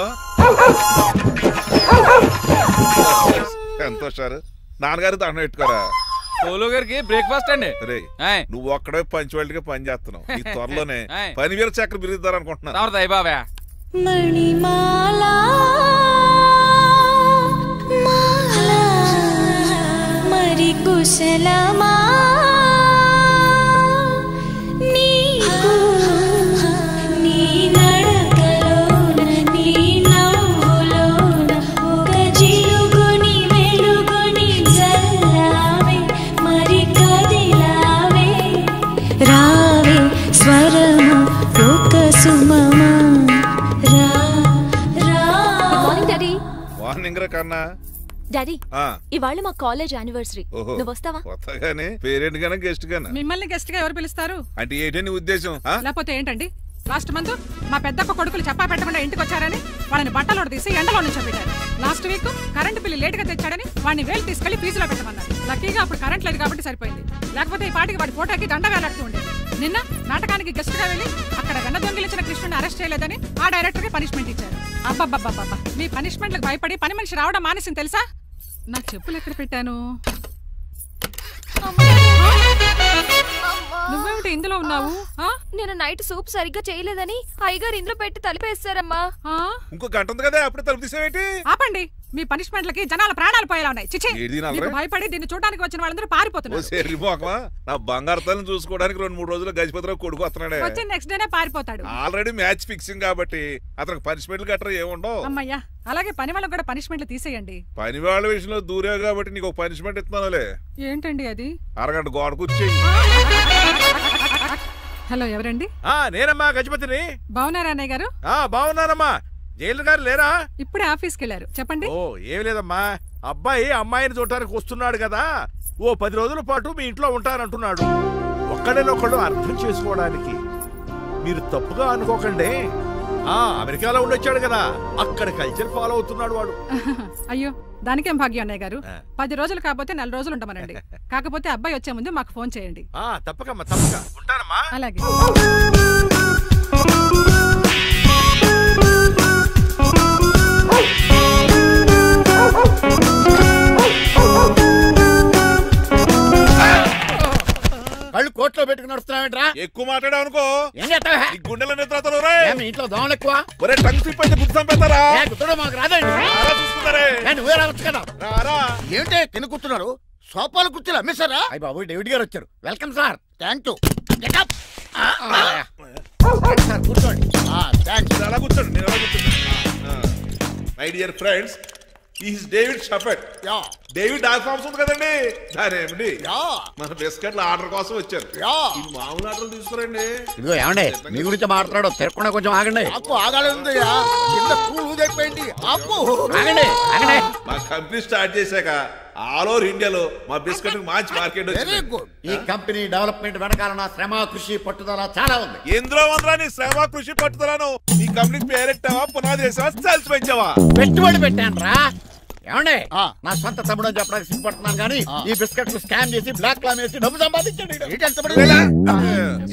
ఎంత సార్ నాన్నగారు దండం పెట్టుకోరా. పోలో గారికి బ్రేక్ఫాస్ట్ అండి. నువ్వు ఒక్కడే పంచువాళ్ళకి పని చేస్తున్నావు. ఈ త్వరలోనే పనివేల చక్ర బిరుగుతారు అనుకుంటున్నాను. దయ బాబా. మణిమాలా మరి కుశలమా నీకు నీ నడకలోన నీ నవ్వులోన ఒక జిలుగుని వెలుగుని జల్లావే మరి కదిలావే రావే స్వరము ఒక సుమమా మార్నింగ్ రా కన్నా. డాడీ ఇవాళ మా కాలేజ్ యానివర్సరీ, నువ్వు వస్తావా? కొత్తగానే పేరెంట్ గానే గెస్ట్ గానా? మిమ్మల్ని గెస్ట్ గా ఎవరు పిలుస్తారు? అంటే ఏంటని ఉద్దేశం? లేకపోతే ఏంటండి, లాస్ట్ మంత్ మా పెద్దక్క కొడుకులు చెప్పా పెట్టకుండా ఇంటికి వచ్చారని వాళ్ళని బట్టలోడు తీసి ఎండలో నుంచోబెట్టారు. Last week current bill late గా తెచ్చాడని వాడిని వేలు తీసుకెళ్లి ఫీజులో పెట్టమన్నారు. లక్కీగా అప్పుడు కరెంట్ లేదు కాబట్టి సరిపోయింది, లేకపోతే ఈ పాటికి వాడి ఫోటోకి దండ వేలాడుతూ ఉండేది. నిన్న నాటకానికి గెస్ట్ గా వెళ్ళి అక్కడ వెన్న దొంగిలించిన కృష్ణుని అరెస్ట్ చేయలేదని ఆ డైరెక్టర్ కి పనిష్మెంట్ ఇచ్చారు. అబ్బబ్బబ్బబ్బా, మీ పనిష్మెంట్లకు భయపడి పని మనిషి రావడం మానేసింది తెలుసా? నా చెప్పులు ఎక్కడ పెట్టాను? నువ్వేమిటి ఇందులో ఉన్నావు? నేను నైట్ సూప్ సరిగ్గా చేయలేదని అయ్యగారు ఇందులో పెట్టి తలిపేస్తారమ్మా. ఇంకో గంట ఉంది కదా, అప్పుడు తలుపు తీసేవేంటి? ఆపండి, మీ పనిష్మెంట్లకి జనాల ప్రాణాలు పోయేలా ఉన్నాయి. చిచి, మీకు భయపడి దీన్ని చూడడానికి వచ్చిన వాళ్ళందరూ పారిపోతున్నారు. నా బంగారు తల్లిని చూసుకోవడానికి 2-3 రోజులు గజపతిరావు కొడుకు వస్తున్నాడే. వచ్చి నెక్స్ట్ డేనే పారిపోతాడు. ఆల్రెడీ మ్యాచ్ ఫిక్సింగ్ కాబట్టి అతనికి పనిష్మెంట్లు గట్రా ఏముండవు. అమ్మయ్యా, అలాగే పని వాళ్ళకి కూడా పనిష్మెంట్లు తీసేయండి. పని వాళ్ళ విషయంలో దూరేవు కాబట్టి నీకు ఒక పనిష్మెంట్ ఇస్తున్నానులే. ఏంటండి అది? అరగంట గోడ కూర్చోయి. హలో, ఎవరండి? నేనమ్మా గజపతిని. బాగున్నారా అన్నయ్య గారు? బాగున్నానమ్మా. జైలు గారు లేరా? ఇప్పుడే ఆఫీస్కి వెళ్ళారు. చెప్పండి. ఓ ఏం లేదమ్మా, అబ్బాయి అమ్మాయిని చూడటానికి వస్తున్నాడు కదా, ఓ 10 రోజుల పాటు మీ ఇంట్లో ఉంటానంటున్నాడు. ఒక్కడేనొక్కడు అర్థం చేసుకోవడానికి మీరు తప్పుగా అనుకోకండి. అమెరికాలో ఉండొచ్చాడు కదా, అక్కడ కల్చర్ ఫాలో అవుతున్నాడు వాడు. అయ్యో, దానికేం భాగ్యం అన్నయ్య గారు. 10 రోజులు కాకపోతే 4 రోజులు ఉంటామనండి. కాకపోతే అబ్బాయి వచ్చే ముందు మాకు ఫోన్ చేయండి. తప్పకమ్మా, తప్పక ఉంటానమ్మా. అలాగే. కళ్ళు కోట్లో పెట్టుకుని నడుస్తున్నావేంట్రా? ఎక్కువ మాట్లాడావు అనుకో ఏం చేస్తావా? గుండెల నిద్రతలు ఇంట్లో దోమలు ఎక్కువ. ఒరే టంగ్ స్లిప్ అయితే గుర్తు చంపేస్తారా? గుర్తుడం మాకు రాదండి. నువ్వే రావచ్చు కదా. ఏంటే తిని కూర్చున్నారు? సోఫాలు కుర్చీలు అమ్మేశారా? అయ్యి బాబు, డేవిడ్ గారు వచ్చారు. Welcome sir. Thank you. కూర్చోండి. అలా కూర్చోండి, నేను అలా కూర్చోండి. My dear friends, is David షఫెట్. డేవిడ్ డాగ్ ఫార్మ్స్ ఉంది కదండి, దానేమిటి మన బిస్కెట్ల ఆర్డర్ కోసం వచ్చారు. మామూలు ఆర్డర్ తీసుకురండి. ఇదిగో ఏమండి, మీ గురించి మాట్లాడు, తిరగకుండా కొంచెం ఆగండి. మా కంపెనీ స్టార్ట్ చేశాక ఆల్ ఓవర్ ఇండియాలో మా బిస్కెట్ మంచి మార్కెట్ వచ్చింది. ఈ కంపెనీ డెవలప్మెంట్ వెనకాల నా శ్రమ, కృషి, పట్టుదల చాలా ఉంది. ఎందులో ఉందా నీ శ్రమ, కృషి, పట్టుదలను? ఈ కంపెనీకి పేరెట్టావా, పునాది వేసావా, సేల్స్ పెంచావా? పెట్టుబడి పెట్టాను రా. ఏమండి, నా సొంత తమ్ముడు అని చెప్పడానికి సిగ్గుపడుతున్నాను కానీ ఈ బిస్కెట్లు స్కామ్ చేసి బ్లాక్ క్లామ్ వేసి డబ్బు సంపాదించండి.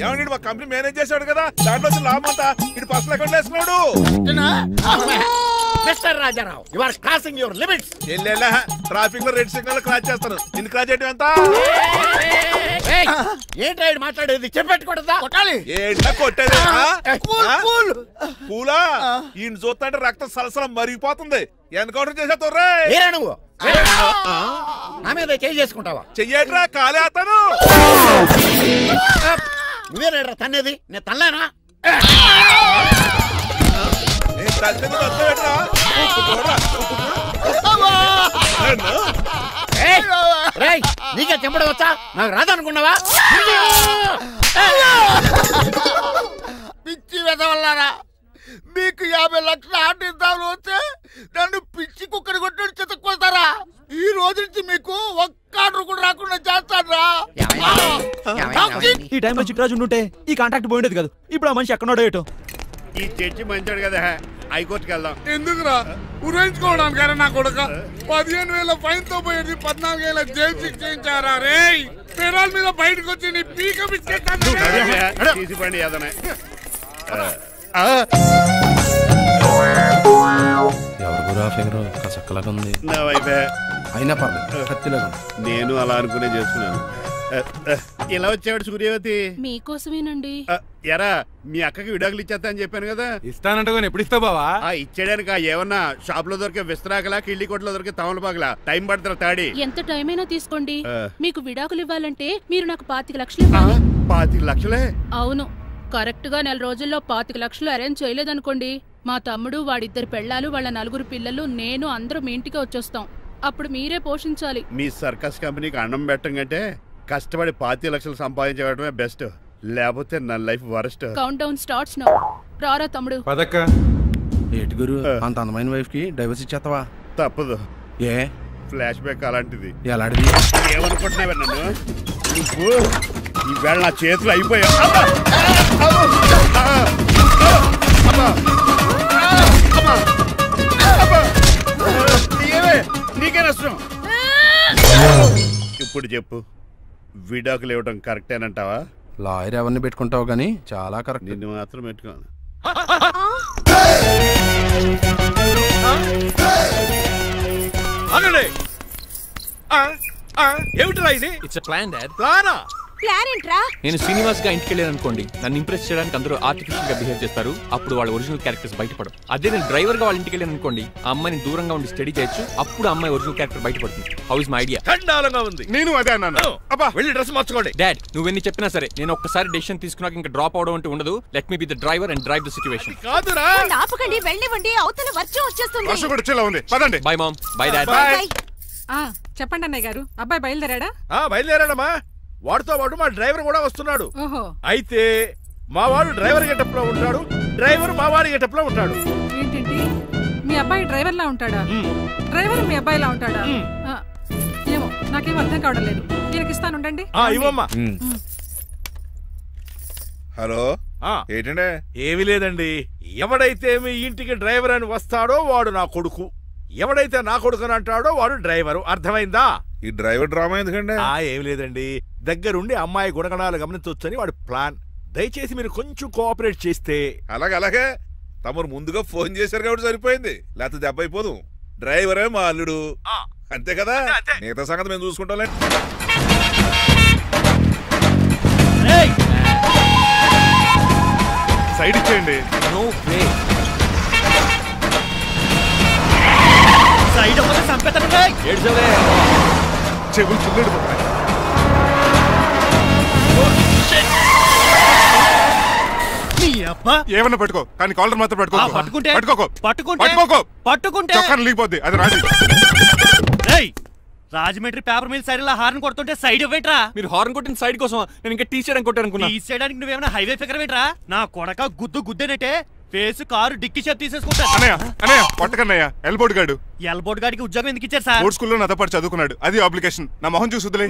ఏమండి, మా కంపెనీ మేనేజ్ చేశాడు కదా, దాంట్లో లాభం అంతా ఇటు పర్సనల్ అకౌంట్ వేసుకున్నాడు. Mister Rajarao, you are crossing your limits. Traffic లో రెడ్ సిగ్నల్ క్రాస్ చేస్తారు, నిన్ను క్రాస్ చేయడం ఎంత? ఏంటి మాట్లాడేది? చెప్పెట్టుకూడదా? కొట్టాలి. ఏంటా కొట్టేది? పూలా ఈయన చూస్తుంటే రక్తం సలసలం మరిగిపోతుంది. ఎన్కౌంటర్ చేసేతో నువ్వు నా మీద చేయి చేసుకుంటావా? చెయ్యట్రా, కాలే అతను. నువ్వేనా తన్నేది? నేను తనలేనా? నీకే చెంపడం వచ్చా? నాకు రాదనుకున్నావా? పిచ్చి వెదవల్లారా, మీకు 50 లక్షల ఆర్డర్ వస్తే నన్ను పిచ్చి కుక్కని కొట్టి చెతక్కొస్తారా? ఈ రోజు నుంచి మీకు ఒక్క ఆర్డర్ కూడా రాకుండా చేస్తారా? ఈ టైంలో చిట్రాజు ఉంటే ఈ కాంట్రాక్ట్ పోయిండేది కదా. ఇప్పుడు ఆ మనిషి ఎక్కడో ఏటో. ఈ చర్చి మంచాడు కదా, హైకోర్టుకి వెళ్దాం. ఎందుకురా? ఉరేంచుకోవడానికి నా కొడుక 15,000 ఫైన్ తో పోయేది 14 ఏళ్ళ జైలు శిక్ష చేయించారా? రే పెరాల మీద బయటకు వచ్చి నీ పీక తీసిపండి ఏదన్నా. ఎవరురా ఫిగర్ కసక్కలాగా ఉంది. నా వైపే అయినా పర్లేదు, కత్తిలాగా. నేను అలా అనుకునే చేస్తున్నాను. ఇలా వచ్చాడు సూర్యవతి. మీకోసమేనండి. ఎరా మీ అక్కకి విడాకులు ఇచ్చేస్తా అని చెప్పాను కదా. ఇస్తానంటే ఎప్పుడు ఇస్తావు బావా? ఇచ్చేయడానికి ఏమన్నా షాప్ లో దొరికే విస్తరాకలా, కిళ్ళి కొట్లో దొరికే తమలపాకలా టైం పడుతున్నా తాడి. ఎంత టైం అయినా తీసుకోండి. మీకు విడాకులు ఇవ్వాలంటే మీరు నాకు 25 లక్షలు ఇవ్వాలి. 25 లక్షలే? అవును. కరెక్ట్ గా 4 రోజుల్లో 25 లక్షలు అరేంజ్ చేయలేదనుకోండి, మా తమ్ముడు, వాడిద్దరు పెళ్ళాలు, వాళ్ళ 4 పిల్లలు, నేను అందరూ మీ ఇంటికి వచ్చేస్తాం. అప్పుడు మీరే పోషించాలి. మీ సర్కస్ కంపెనీకి అన్నం పెట్టం కంటే కష్టపడి 25 లక్షలు సంపాదించడమే బెస్ట్. లేకపోతే నా life worst. Count down starts now. రారా తమ్ముడు. పదక్క. ఏటి గురు, అంత అందమైన వైఫ్ కి డైవర్స్ ఇచ్చేస్తావా? తప్పదు. ఏ ఫ్లాష్ బ్యాక్ అలాంటిది. ఎలాంటిది? ఏమనుకుంటున్నావా నన్ను? నువ్వు ఈవేళ నా చేతులు అయిపోయా. నీకే నష్టం. ఇప్పుడు చెప్పు, విడాకులు ఇవ్వడం కరెక్టేనంటావా? లాయర్ ఎవరిని పెట్టుకుంటావు గానీ చాలా కరెక్ట్. నిన్ను మాత్రం పెట్టుకోను. ఏమిట్రా ఇది? It's plan dad. ప్లానా? ప్లాన్ ఏంట్రా? నేను శ్రీనివాస్ గా ఇంటికి వెళ్ళాను అనుకోండి, నన్ను ఇంప్రెస్ చేయడానికి అందరూ ఆర్టిఫిషియల్ గా బిహేవ్ చేస్తారు. అప్పుడు వాళ్ళ ఒరిజినల్ క్యారెక్టర్స్ బయటపడవు. అదే నేను డ్రైవర్ గా వాళ్ళ ఇంటికి వెళ్ళాను అనుకోండి, ఆ అమ్మాయిని దూరంగా ఉండి స్టడీ చేయొచ్చు. అప్పుడు అమ్మాయి ఒరిజినల్ క్యారెక్టర్ బయటపడుతుంది. How is my idea? చండాలంగా ఉంది. నేను అదే అన్నాను. అబ్బా వెళ్ళి డ్రెస్ మార్చుకోండి. డాడ్ నువ్వెన్ని చెప్పినా సరే, నేను ఒక్కసారి డెసిషన్ తీసుకున్నాక ఇంకా డ్రాప్ అవడం అంటే ఉండదు. Let me be the driver and drive the situation. కాదురా, ఆపకండి, వెళ్ళనివ్వండి. అవతల వర్షం వచ్చేస్తుంది. వర్షం కూడా వచ్చేలా ఉంది. పదండి. Bye mom. Bye dad. చెప్పండి అన్నయ్య గారు, అబ్బాయి బయలుదేరాడా? బయలుదేరాడమ్మా. వాడితో పాటు మా డ్రైవర్ కూడా వస్తున్నాడు. ఓహో. అయితే మా వాడు డ్రైవర్ గెటప్ లో ఉంటాడు, డ్రైవర్ మా వాడి గెటప్ లో ఉంటాడు. ఏంటండి, మీ అబ్బాయి డ్రైవర్ లా ఉంటాడా? డ్రైవర్ మీ అబ్బాయిలా ఉంటాడా? ఏమో నాకేం అర్థం కావడం లేదు. దీనికి ఇస్తాను, ఉండండి. ఇవ్వమ్మా. హలో, ఏంటంటే? ఏమీ లేదండి. ఎవడైతే మీ ఇంటికి డ్రైవర్ అని వస్తాడో వాడు నా కొడుకు, ఎవడైతే నా కొడుకు అని అంటాడో వాడు డ్రైవరు. అర్థమైందా? ఈ డ్రైవర్ డ్రామా ఎందుకంటే? ఏమి లేదండి, దగ్గరుండి అమ్మాయి గుణగణాలు గమనించవచ్చని వాడు ప్లాన్. దయచేసి మీరు కొంచెం కోఆపరేట్ చేస్తే. అలాగే తమరు ముందుగా ఫోన్ చేశారు కాబట్టి సరిపోయింది, లేకపోతే దెబ్బ అయిపోదు. డ్రైవరే మా అల్లుడు, అంతే కదా? మిగతా సంగతి మేము చూసుకుంటాం. సైడ్ ఇచ్చేయండి. చెవులు చిల్లుడు ఏమన్నా పట్టుకో, కానీ కాలర్ మాత్రం పట్టుకోకుంటే లీపోద్ది. అది Raju. Rajahmundry paper mill side horn కొడుతుంటే సైడ్ ఇవ్వట్రా. మీరు హార్న్ కొట్టిన సైడ్ కోసం నేను ఇంకా టీ చేయడానికి కొట్టాను. టీ చేయడానికి నువ్వేమైనా హైవే ఫిగర్ ఏంట్రా? నా కొడక గుద్దేనట్టే ఫేస్ కారు డిక్కి షేప్ తీసేసుకుంటా. కొట్టకన్నయ్య. ఎల్బోర్డ్ గాడికి ఉద్యోగం ఎందుకు ఇచ్చారు సార్? బోర్డ్ స్కూల్లో నాతో పాటు చదువుకున్నాడు. అది అప్లికేషన్. నా మొహం చూసి వదిలే.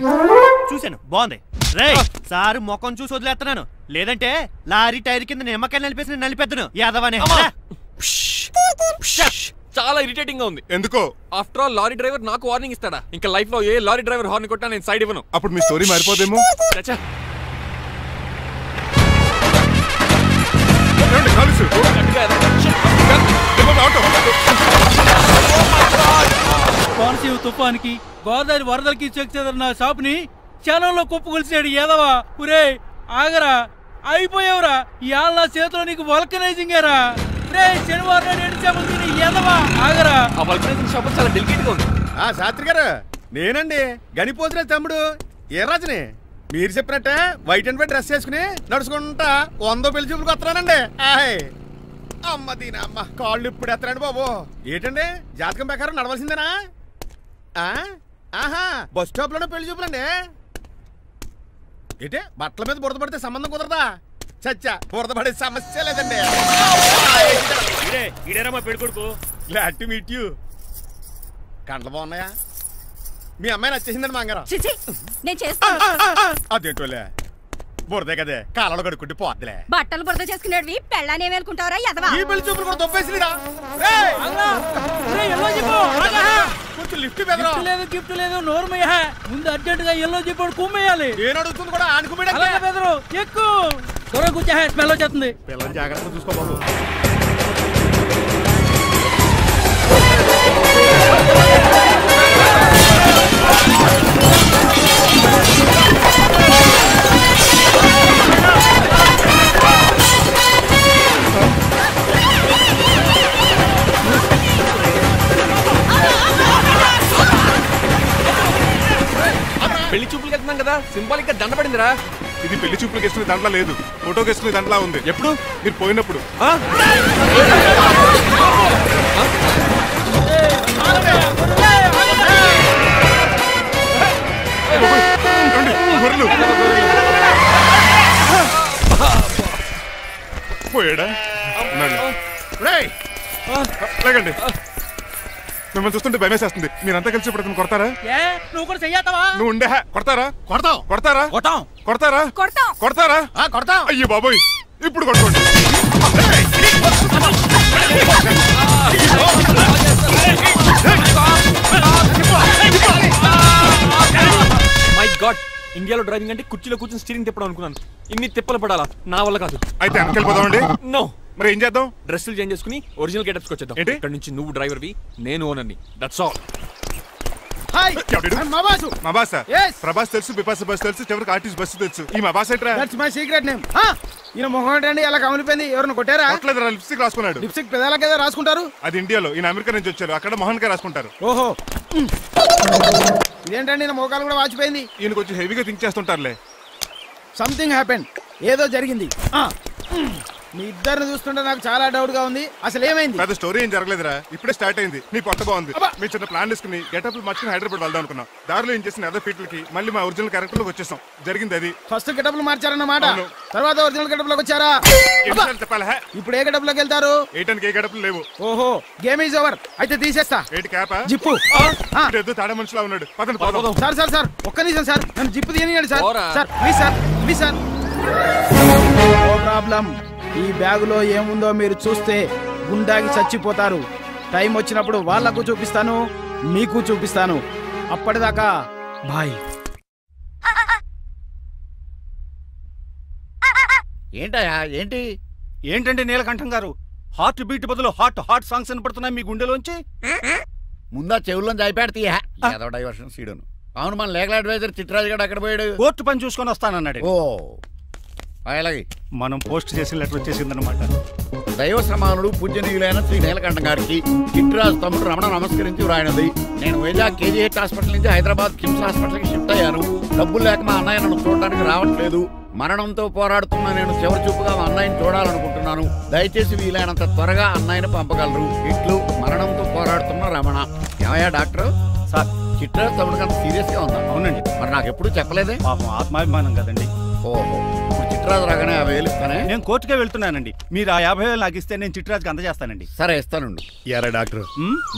చూశాను, బాగుంది. రే సారు మొఖం చూసి వదిలేస్తున్నాను, లేదంటే లారీ టైర్ కింద నిమ్మకాయలు నలిపేసి నలిపేద్దును యాదవనే. చాలా ఇరిటేటింగ్ గా ఉంది. ఎందుకో? ఆఫ్టర్ ఆల్ లారీ డ్రైవర్ నాకు వార్నింగ్ ఇస్తాడా? ఇంకా లైఫ్ లో ఏ లారీ డ్రైవర్ హార్న్ కొట్టా నేను సైడ్ ఇవ్వను. అప్పుడు మీ స్టోరీ మారిపోదేమో. కోనసీమ తుఫానికి, గోదావరి వరదలకి చెక్ చెదరిన షాప్ ని క్షణంలో కుప్పగొలిచాడు ఏదవా. పురే ఆగరా, అయిపోయావురా. ఇవాళ నా చేతిలో నీకు వల్కనైజింగ్ ఏరా. రే శనివారం ఏదవా ఆగరా. ఆ వల్కనైజింగ్ షాప్ చాలా డెలికేట్ గా ఉంది. శాస్త్రి గారు, నేనండి గనిపోతున్న తమ్ముడు ఏ రాజుని. మీరు చెప్పినట్టే వైట్ అండ్ వైట్ డ్రెస్ వేసుకుని నడుచుకుంటా 100 పెళ్లి చూపులకు వస్తున్నానండి. అమ్మ దీని అమ్మ, కాళ్ళు ఇప్పుడు ఎత్తరండి బాబు. ఏంటండి జాతకం ప్రకారం నడవలసిందేనా? బస్ స్టాప్ లోనే పెళ్లి చూపులండి. ఏంటే బట్టల మీద బురద పడితే సంబంధం కుదరదా? చచ్చా, బురద పడే సమస్య లేదండి. ఇదేనా మా పెళ్లి కొడుకు? Glad to meet you. కండ్లు బాగున్నాయా? మీ అమ్మాయి నచ్చేసిందండి మాంగారం. నేను చేస్తాను. అదేంటోలే, బురదే కదే కాలంలో కడుక్కుంటే పోద్దులే. బట్టలు బురద చేసుకునేవి పెళ్ళానే వేలుకుంటావరా యదవా? ఈ పెళ్లి చూపులు కూడా తొప్పేసిరా. కొంచెం లిఫ్ట్ లేదు, గిఫ్ట్ లేదు, నోరుమయ్య. ముందు అర్జెంట్ గా ఎల్లో చెప్పాడు కుమ్మేయాలి. నేను అడుగుతుంది కూడా ఆనుకుమేడా. ఎక్కువ త్వరగా కూర్చో, స్మెల్ వచ్చేస్తుంది. పిల్లలు జాగ్రత్తగా చూసుకో బాబు. పెళ్లి చూపులకి వెళ్తున్నాం కదా, సింబాలిక్ గా దండ పడిందిరా. ఇది పెళ్లి చూపులకు వేసుకునే దాంట్లో లేదు, ఫోటోకి వేసుకునే దాంట్లో ఉంది. ఎప్పుడు? మీరు పోయినప్పుడు. పోయాడా? లేకండి, మిమ్మల్ని చూస్తుంటే భయమేసేస్తుంది. మీరంతా కలిసి ఇప్పుడు అతను కొడతారా? నువ్వు కూడా చెయ్యతావా? నువ్వు ఉండే కొడతారా? కొడతాం. కొడతారా? కొడతాం. కొడతారా? కొడతాం. కొడతారా? కొడతాం. అయ్యో బాబోయ్, ఇప్పుడు కొట్టుకోండి. మై గాడ్, ఇండియాలో డ్రైవింగ్ అంటే కుర్చీలో కూర్చొని స్టీరింగ్ తిప్పడం అనుకున్నాను. ఇన్ని తిప్పలు పడాలా? నా వల్ల కాదు. అయితే వెనకెళ్ళిపోదామండి. నో. మరి ఏం చేద్దాం? డ్రెస్సులు చేంజ్ చేసుకుని ఒరిజినల్ గెటప్స్కి వచ్చేద్దాం. ఇక్కడ నుంచి నువ్వు డ్రైవర్వి, నేను ఓనర్ని. That's all. మా బాసా ప్రభాస్ తెలుసు, బిపాస బస్ తెలుసు, చివరికి ఆర్టిస్ట్ బస్సు తెలుసు. ఈ మా బాస్ ఏంట్రా? That's my secret name. ఈయన మొహం ఏంటండి ఎలా కమిలిపోయింది? ఎవరిని కొట్టారా? కొట్టలేదురా, లిప్స్టిక్ రాసుకున్నాడు. లిప్స్టిక్ పెదాలకి ఏదో రాసుకుంటారు. అది ఇండియాలో, ఈయన అమెరికా నుంచి వచ్చారు, అక్కడ మోహన్ గారు రాసుకుంటారు. ఓహో, ఇదేంటండి ఈయన మోకాలు కూడా వాచిపోయింది. ఈయన కొంచెం హెవీగా థింక్ చేస్తుంటారులే. సంథింగ్ హ్యాపెన్, ఏదో జరిగింది. మీ ఇద్దరిని చూస్తుంటే నాకు చాలా డౌట్ గా ఉంది. అసలు ఏమైంది? పెద్ద స్టోరీ ఏం జరగలేదురా, ఇప్పుడే స్టార్ట్ అయింది. నీ కొత్త బాగుంది. మీ చిన్న ప్లాన్ తీసుకుని గెటప్ మార్చుకుని హైదరాబాద్ వెళ్దాం అనుకున్నాం. దారిలో ఏం చేసిన అదర్ పీపుల్కి మళ్ళీ మా ఒరిజినల్ క్యారెక్టర్ లోకి వచ్చేసాం. జరిగింది అది. ఫస్ట్ గెటప్ మార్చారన్నమాట, తర్వాత ఒరిజినల్ గెటప్ లోకి వచ్చారా? చెప్పాలా? ఇప్పుడు ఏ గెటప్ లోకి వెళ్తారు? ఏ గెటప్ లేవు. ఓహో, గేమ్ ఈజ్ ఓవర్. అయితే తీసేస్తా. ఏంటి క్యాపా? జిప్పు. తాడే మనిషిలా ఉన్నాడు. పదండి. సార్ సార్ సార్ ఒక్క నిమిషం సార్, నన్ను జిప్పు తీయనియండి sir. Sir please sir, please sir. No problem. ఈ బ్యాగులో ఏముందో మీరు చూస్తే గుండాకి చచ్చిపోతారు. టైం వచ్చినప్పుడు వాళ్ళకు చూపిస్తాను, మీకు చూపిస్తాను. అప్పటిదాకా బాయ్. ఏంటయ్యా? ఏంటి ఏంటండి నీలకంఠం గారు, హార్ట్ బీట్ బదులు హాట్ సాంగ్స్ వినపడుతున్నాయి మీ గుండెలోంచి. ముందా చెవుల్లోంచి అయిపెడతీయా ఏదో డైవర్షన్ సీడను. అవును, మన లీగల్ అడ్వైజర్ చిట్రాజు గారు అక్కడ పోయాడు. కోర్టు పని చూసుకొని వస్తానన్నాడు. ఓ అలాగే, మనం పోస్ట్ చేసిన లెటర్ వచ్చేసిందనమాట. దైవ సమానుడు పూజనీయులైన శ్రీ నీలకంఠం గారికి చిట్రాజు తమ్ముడు రమణ నమస్కరించి వ్రాయినది. నేను వైజాగ్ కేజీహెచ్ హాస్పిటల్ నుంచి హైదరాబాద్ కిమ్స్ హాస్పిటల్కి షిఫ్ట్ అయ్యాను. డబ్బులు లేక మా అన్నయ్య నన్ను చూడడానికి రావట్లేదు. మరణంతో పోరాడుతున్న నేను చివరి చూపుగా మా అన్నయ్యని చూడాలనుకుంటున్నాను. దయచేసి వీలైనంత త్వరగా అన్నయ్యని పంపగలరు. ఇట్లు మరణంతో పోరాడుతున్న రమణ. ఏమయ్యా డాక్టర్? సార్, చిట్రాజు తమ్ముడు అంత సీరియస్ గా ఉందా? అవునండి. మరి నాకు ఎప్పుడు చెప్పలేదే? పాపం ఆత్మాభిమానం కదండి. ఓహో, చిట్రాజు రాగానే 50,000 ఇస్తానే. నేను కోర్టుకే వెళ్తున్నానండి. మీరు ఆ 50,000 నాకు ఇస్తే నేను చిట్రాజుకి అందజేస్తానండి. సరే ఇస్తానండి. ఎరా డాక్టర్,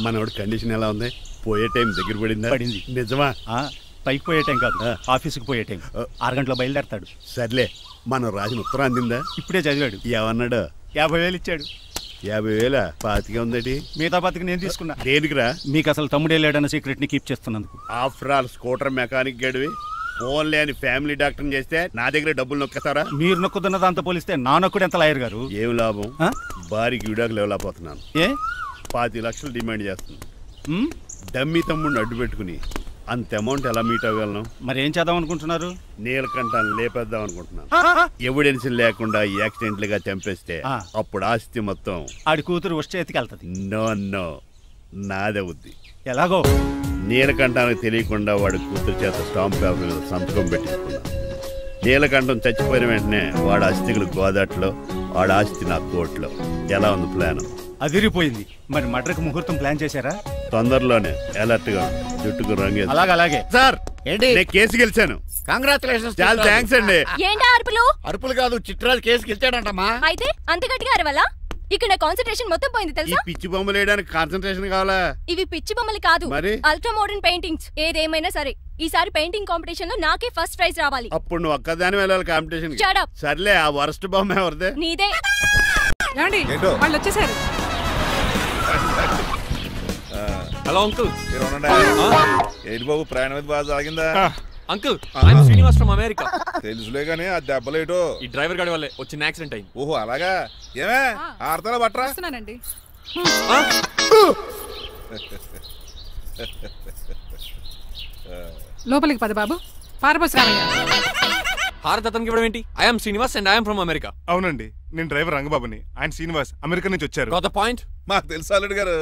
మనోడి కండిషన్ ఎలా ఉంది? పోయే టైం దగ్గర పడిందా? పడింది. నిజమా? పైకి పోయే టైం కాదు, ఆఫీస్కి పోయే టైం. 6 గంటలో బయలుదేరతాడు. సర్లే, మనం రాసిన ఉత్తరం అందిందా? ఇప్పుడే చదివాడు. ఏమన్నాడు? 50,000 ఇచ్చాడు. 50,000 పాతిగా ఉందటి. మిగతా పాతికి నేను తీసుకున్నా. దేనికిరా? మీకు అసలు తమ్ముడే లేడన్న సీక్రెట్ ని కీప్ చేస్తున్నందుకు. ఆఫ్టర్ ఆల్ స్కూటర్ మెకానిక్ గడివి ఫోన్ లేని ఫ్యామిలీ డాక్టర్ చేస్తే నా దగ్గర డబ్బులు నొక్కుతారా? మీరు నొక్కుతున్న దాంతో పోలిస్తే నా నొక్కుడు ఎంత లాయర్ గారు? ఏం లాభం? భారీకి విడాకులు ఇవ్వలేకపోతున్నాను. ఏ 10 లక్షలు డిమాండ్ చేస్తుంది. డమ్మీ తమ్ముడిని అడ్డు పెట్టుకుని అంత అమౌంట్ ఎలా మీట్ అవ్వగలను? మరి ఏం చేద్దాం అనుకుంటున్నారు? నీలకంఠాన్ని లేపేద్దాం అనుకుంటున్నాను. ఎవిడెన్స్ లేకుండా యాక్సిడెంట్ గా చంపేస్తే అప్పుడు ఆస్తి మొత్తం ఆడి కూతురు వచ్చేతికి వెళ్తుంది. నో నో, నాదవుద్ది. ఎలాగో? నీలకంఠానికి తెలియకుండా వాడి కూతురు చేత స్టాంప్ పేపర్ మీద సంతకం పెట్టించుకున్నాను. నీలకంఠం చచ్చిపోయిన వెంటనే వాడి అస్థికులు గోదాట్లో, వాడి ఆస్తి నా కోర్టులో. ఎలా ఉంది ప్లాన్? అదిరిపోయింది. మరి మర్డర్కి ముహూర్తం ప్లాన్ చేశారా? తొందరలోనే. అలర్ట్ గా జుట్టుకు రంగు. అలాగే సార్. ఏంటి? నేను కేసు గెలిచాను. కంగ్రాచులేషన్స్. చాలా థ్యాంక్స్ అండి. ఏంటా అరుపులు? అరుపులు కాదు, చిట్రాజు కేసు గెలిచాడంటమ్మా. అయితే అంత గట్టిగా అరవాలా? ఇక్కడ కాన్సంట్రేషన్ మొత్తం పోయింది తెలుసా? పిచ్చి బొమ్మలు వేయడానికి కాన్సంట్రేషన్ కావాలా? ఇవి పిచ్చి బొమ్మలు కాదు, మరి అల్ట్రా మోడర్న్ పెయింటింగ్స్. ఏదేమైనా సరే ఈసారి పెయింటింగ్ కాంపిటీషన్ లో నాకే ఫస్ట్ ప్రైజ్ రావాలి. అప్పుడు నువ్వు ఒక్కదాని వెళ్ళాలి కాంపిటీషన్. సర్లే, ఆ వరస్ట్ బొమ్మ ఎవరిదే? నీదే. వాళ్ళు వచ్చేసారు. Hello uncle. ఏంటి బాబు, ప్రయాణం బాగా సాగిందా? Uncle, I'm Srinivas from America. తెలుసులే గానీ ఆ దెబ్బలేటో ఈ డ్రైవర్ గాడి వల్లే వచ్చిన యాక్సిడెంట్ అయింది. ఓహో అలాగా. ఏమే ఆడతారా బట్రా? లోపలికి పద బాబు. పారబోస్ రామయ్య. హారత్ అతనికి ఇవ్వడం ఏంటి? I'm Srinivas and I'm from America. అవునండి, నేను డ్రైవర్ రంగబాబుని. ఆయన శ్రీనివాస్ అమెరికా నుంచి వచ్చారు. గోత పాయింట్. మాకు తెలుసు అల్లుడు గారు.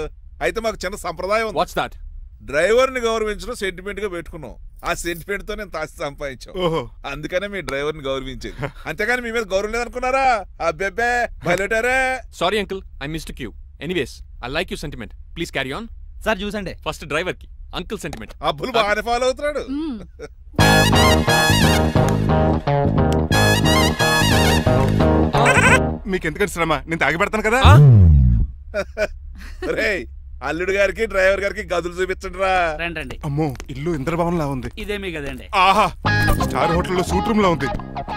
అయితే మాకు చిన్న సంప్రదాయం. What's that? డ్రైవర్ ని గౌరవించడం సెంటిమెంట్ గా పెట్టుకున్నాం. ఆ సెంటిమెంట్ తో నేను తాసి సంపాదించాం. ఓహో, అందుకనే మీ డ్రైవర్ ని గౌరవించేది. అంతేగాని మీ మీద గౌరవం లేదనుకున్నారా? అబ్బెబ్బే బయలుటారే. Sorry uncle, I mistake you. Anyways, I like you sentiment. Please carry on. Sir చూసండి. ఫస్ట్ డ్రైవర్ కి అంకుల్ సెంటిమెంట్. అబ్బులు బాగానే ఫాలో అవుతున్నాడు. మీకు ఎందుకంటే శ్రమ, నేను తాగి పెడతాను కదా. రేయ్, అల్లుడు గారికి డ్రైవర్ గారికి గదులు చూపించండి రా. రండి. అమ్మో, ఇల్లు ఇంద్రభవన్ లా ఉంది. ఇదేమీ కదండి. ఆహా, స్టార్ హోటల్లో సూట్ రూమ్ లా ఉంది.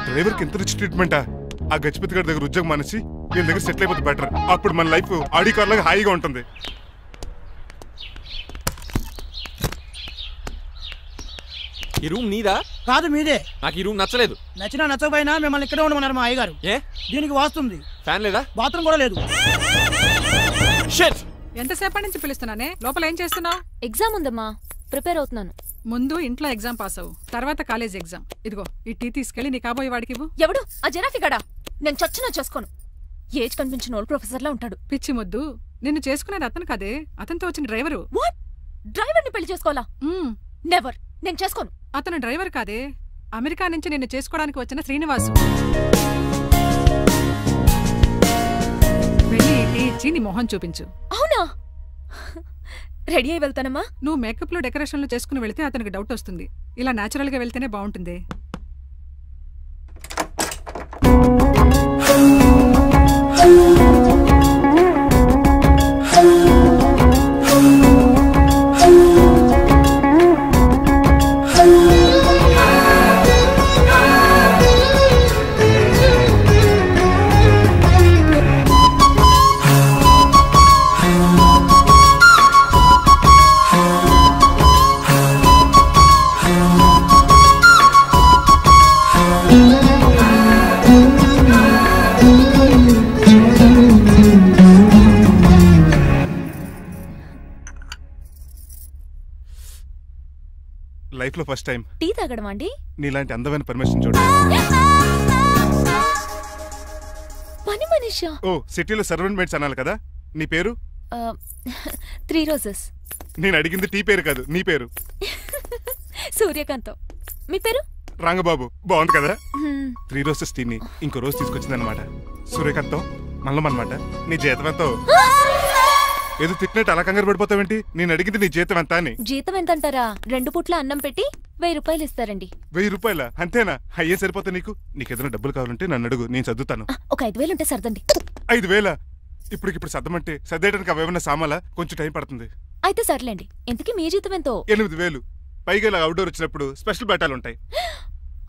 డ్రైవర్ కి ఎంత రిచ్ ట్రీట్మెంటా. ఆ గజపతి గారి దగ్గర ఉద్యోగం మానేసి వీళ్ళ దగ్గర సెటిల్ అయిపోతే బెటర్. అప్పుడు మన లైఫ్ ఆడి కార్ లాగా హాయిగా ఉంటుంది. ఈ రూమ్ నీదా? కాదు, మీదే. నాకు ఈ రూమ్ నచ్చలేదు. నచ్చినా నచ్చకపోయినా మిమ్మల్ని ఇక్కడే ఉండమన్నారు మా అయ్యగారు. ఏ దీనికి వాస్తుంది. ఫ్యాన్ లేదా? బాత్రూమ్ కూడా లేదు. ఎంతసేపటి నుంచి పిలుస్తున్నానే? లోపల ఏం చేస్తున్నావు? ఎగ్జామ్ ఉందమ్మా, ప్రిపేర్ అవుతున్నాను. ముందు ఇంట్లో ఎగ్జామ్ పాస్ అవ్వు, తర్వాత కాలేజ్ ఎగ్జామ్. ఇదిగో ఈ టీ తీసుకెళ్లి నీ కాబోయే వాడికి ఇవ్వు. ఎవడు ఆ జరాఫీ గడా? నేను చచ్చినా చేసుకోను. ఏజ్ కనిపించిన ఓల్డ్ ప్రొఫెసర్ లా ఉంటాడు. పిచ్చి ముద్దు, నిన్ను చేసుకునేది అతను కదే, అతనితో వచ్చిన డ్రైవరు. వాట్? డ్రైవర్ ని పెళ్లి చేసుకోవాలా? నెవర్, నేను చేసుకోను. అతను డ్రైవర్ కాదే, అమెరికా నుంచి నిన్ను చేసుకోవడానికి వచ్చిన శ్రీనివాసు. వెళ్ళి టీ ఇచ్చి నీ మొహం చూపించు. అవునా? రెడీ అయి వెళ్తానమ్మా. నువ్వు మేకప్ లో డెకరేషన్లు చేసుకుని వెళ్తే అతనికి డౌట్ వస్తుంది. ఇలా నేచురల్ గా వెళ్తేనే బాగుంటుంది. లైఫ్ లో ఫస్ట్ టైం టీ తాగడం అండి. నీలాంటి అందమైన పర్మిషన్ చూడు. పని మనిషా? ఓ, సిటీలో సర్వెంట్ మేట్స్ అనాలి కదా. నీ పేరు? 3 రోజెస్. నేను అడిగింది టీ పేరు కాదు, నీ పేరు. సూర్యకాంతం. మీ పేరు? రంగబాబు. బాగుంది కదా. 3 రోజెస్ టీని ఇంకో రోజు తీసుకొచ్చిందనమాట. సూర్యకాంతం మల్లం అనమాట. నీ జీతం ఎంతో? ఏదో తిట్టినట్టు అలా కంగారు పడిపోతావేంటి? నేను అడిగింది నీ జీతం ఎంత అని. జీతం ఎంత అంటారా? 2 పూట్ల అన్నం పెట్టి 1000 రూపాయలు ఇస్తారండి. 1000 రూపాయల? అంతేనా? అయ్యే సరిపోతా నీకు. నీకు ఏదైనా డబ్బులు కావాలంటే నన్ను అడుగు, నేను చదువుతాను. ఒక 5000 ఉంటే సర్దండి. 5000? ఇప్పుడు సర్దమంటే సర్దేయడానికి అవేమన్నా సామాలా? కొంచెం టైం పడుతుంది. అయితే సర్లేండి. ఇంతకీ మీ జీతం ఎంతో? 8000. పైగా ఇలా అవుట్డోర్ వచ్చినప్పుడు స్పెషల్ బట్టాలు ఉంటాయి.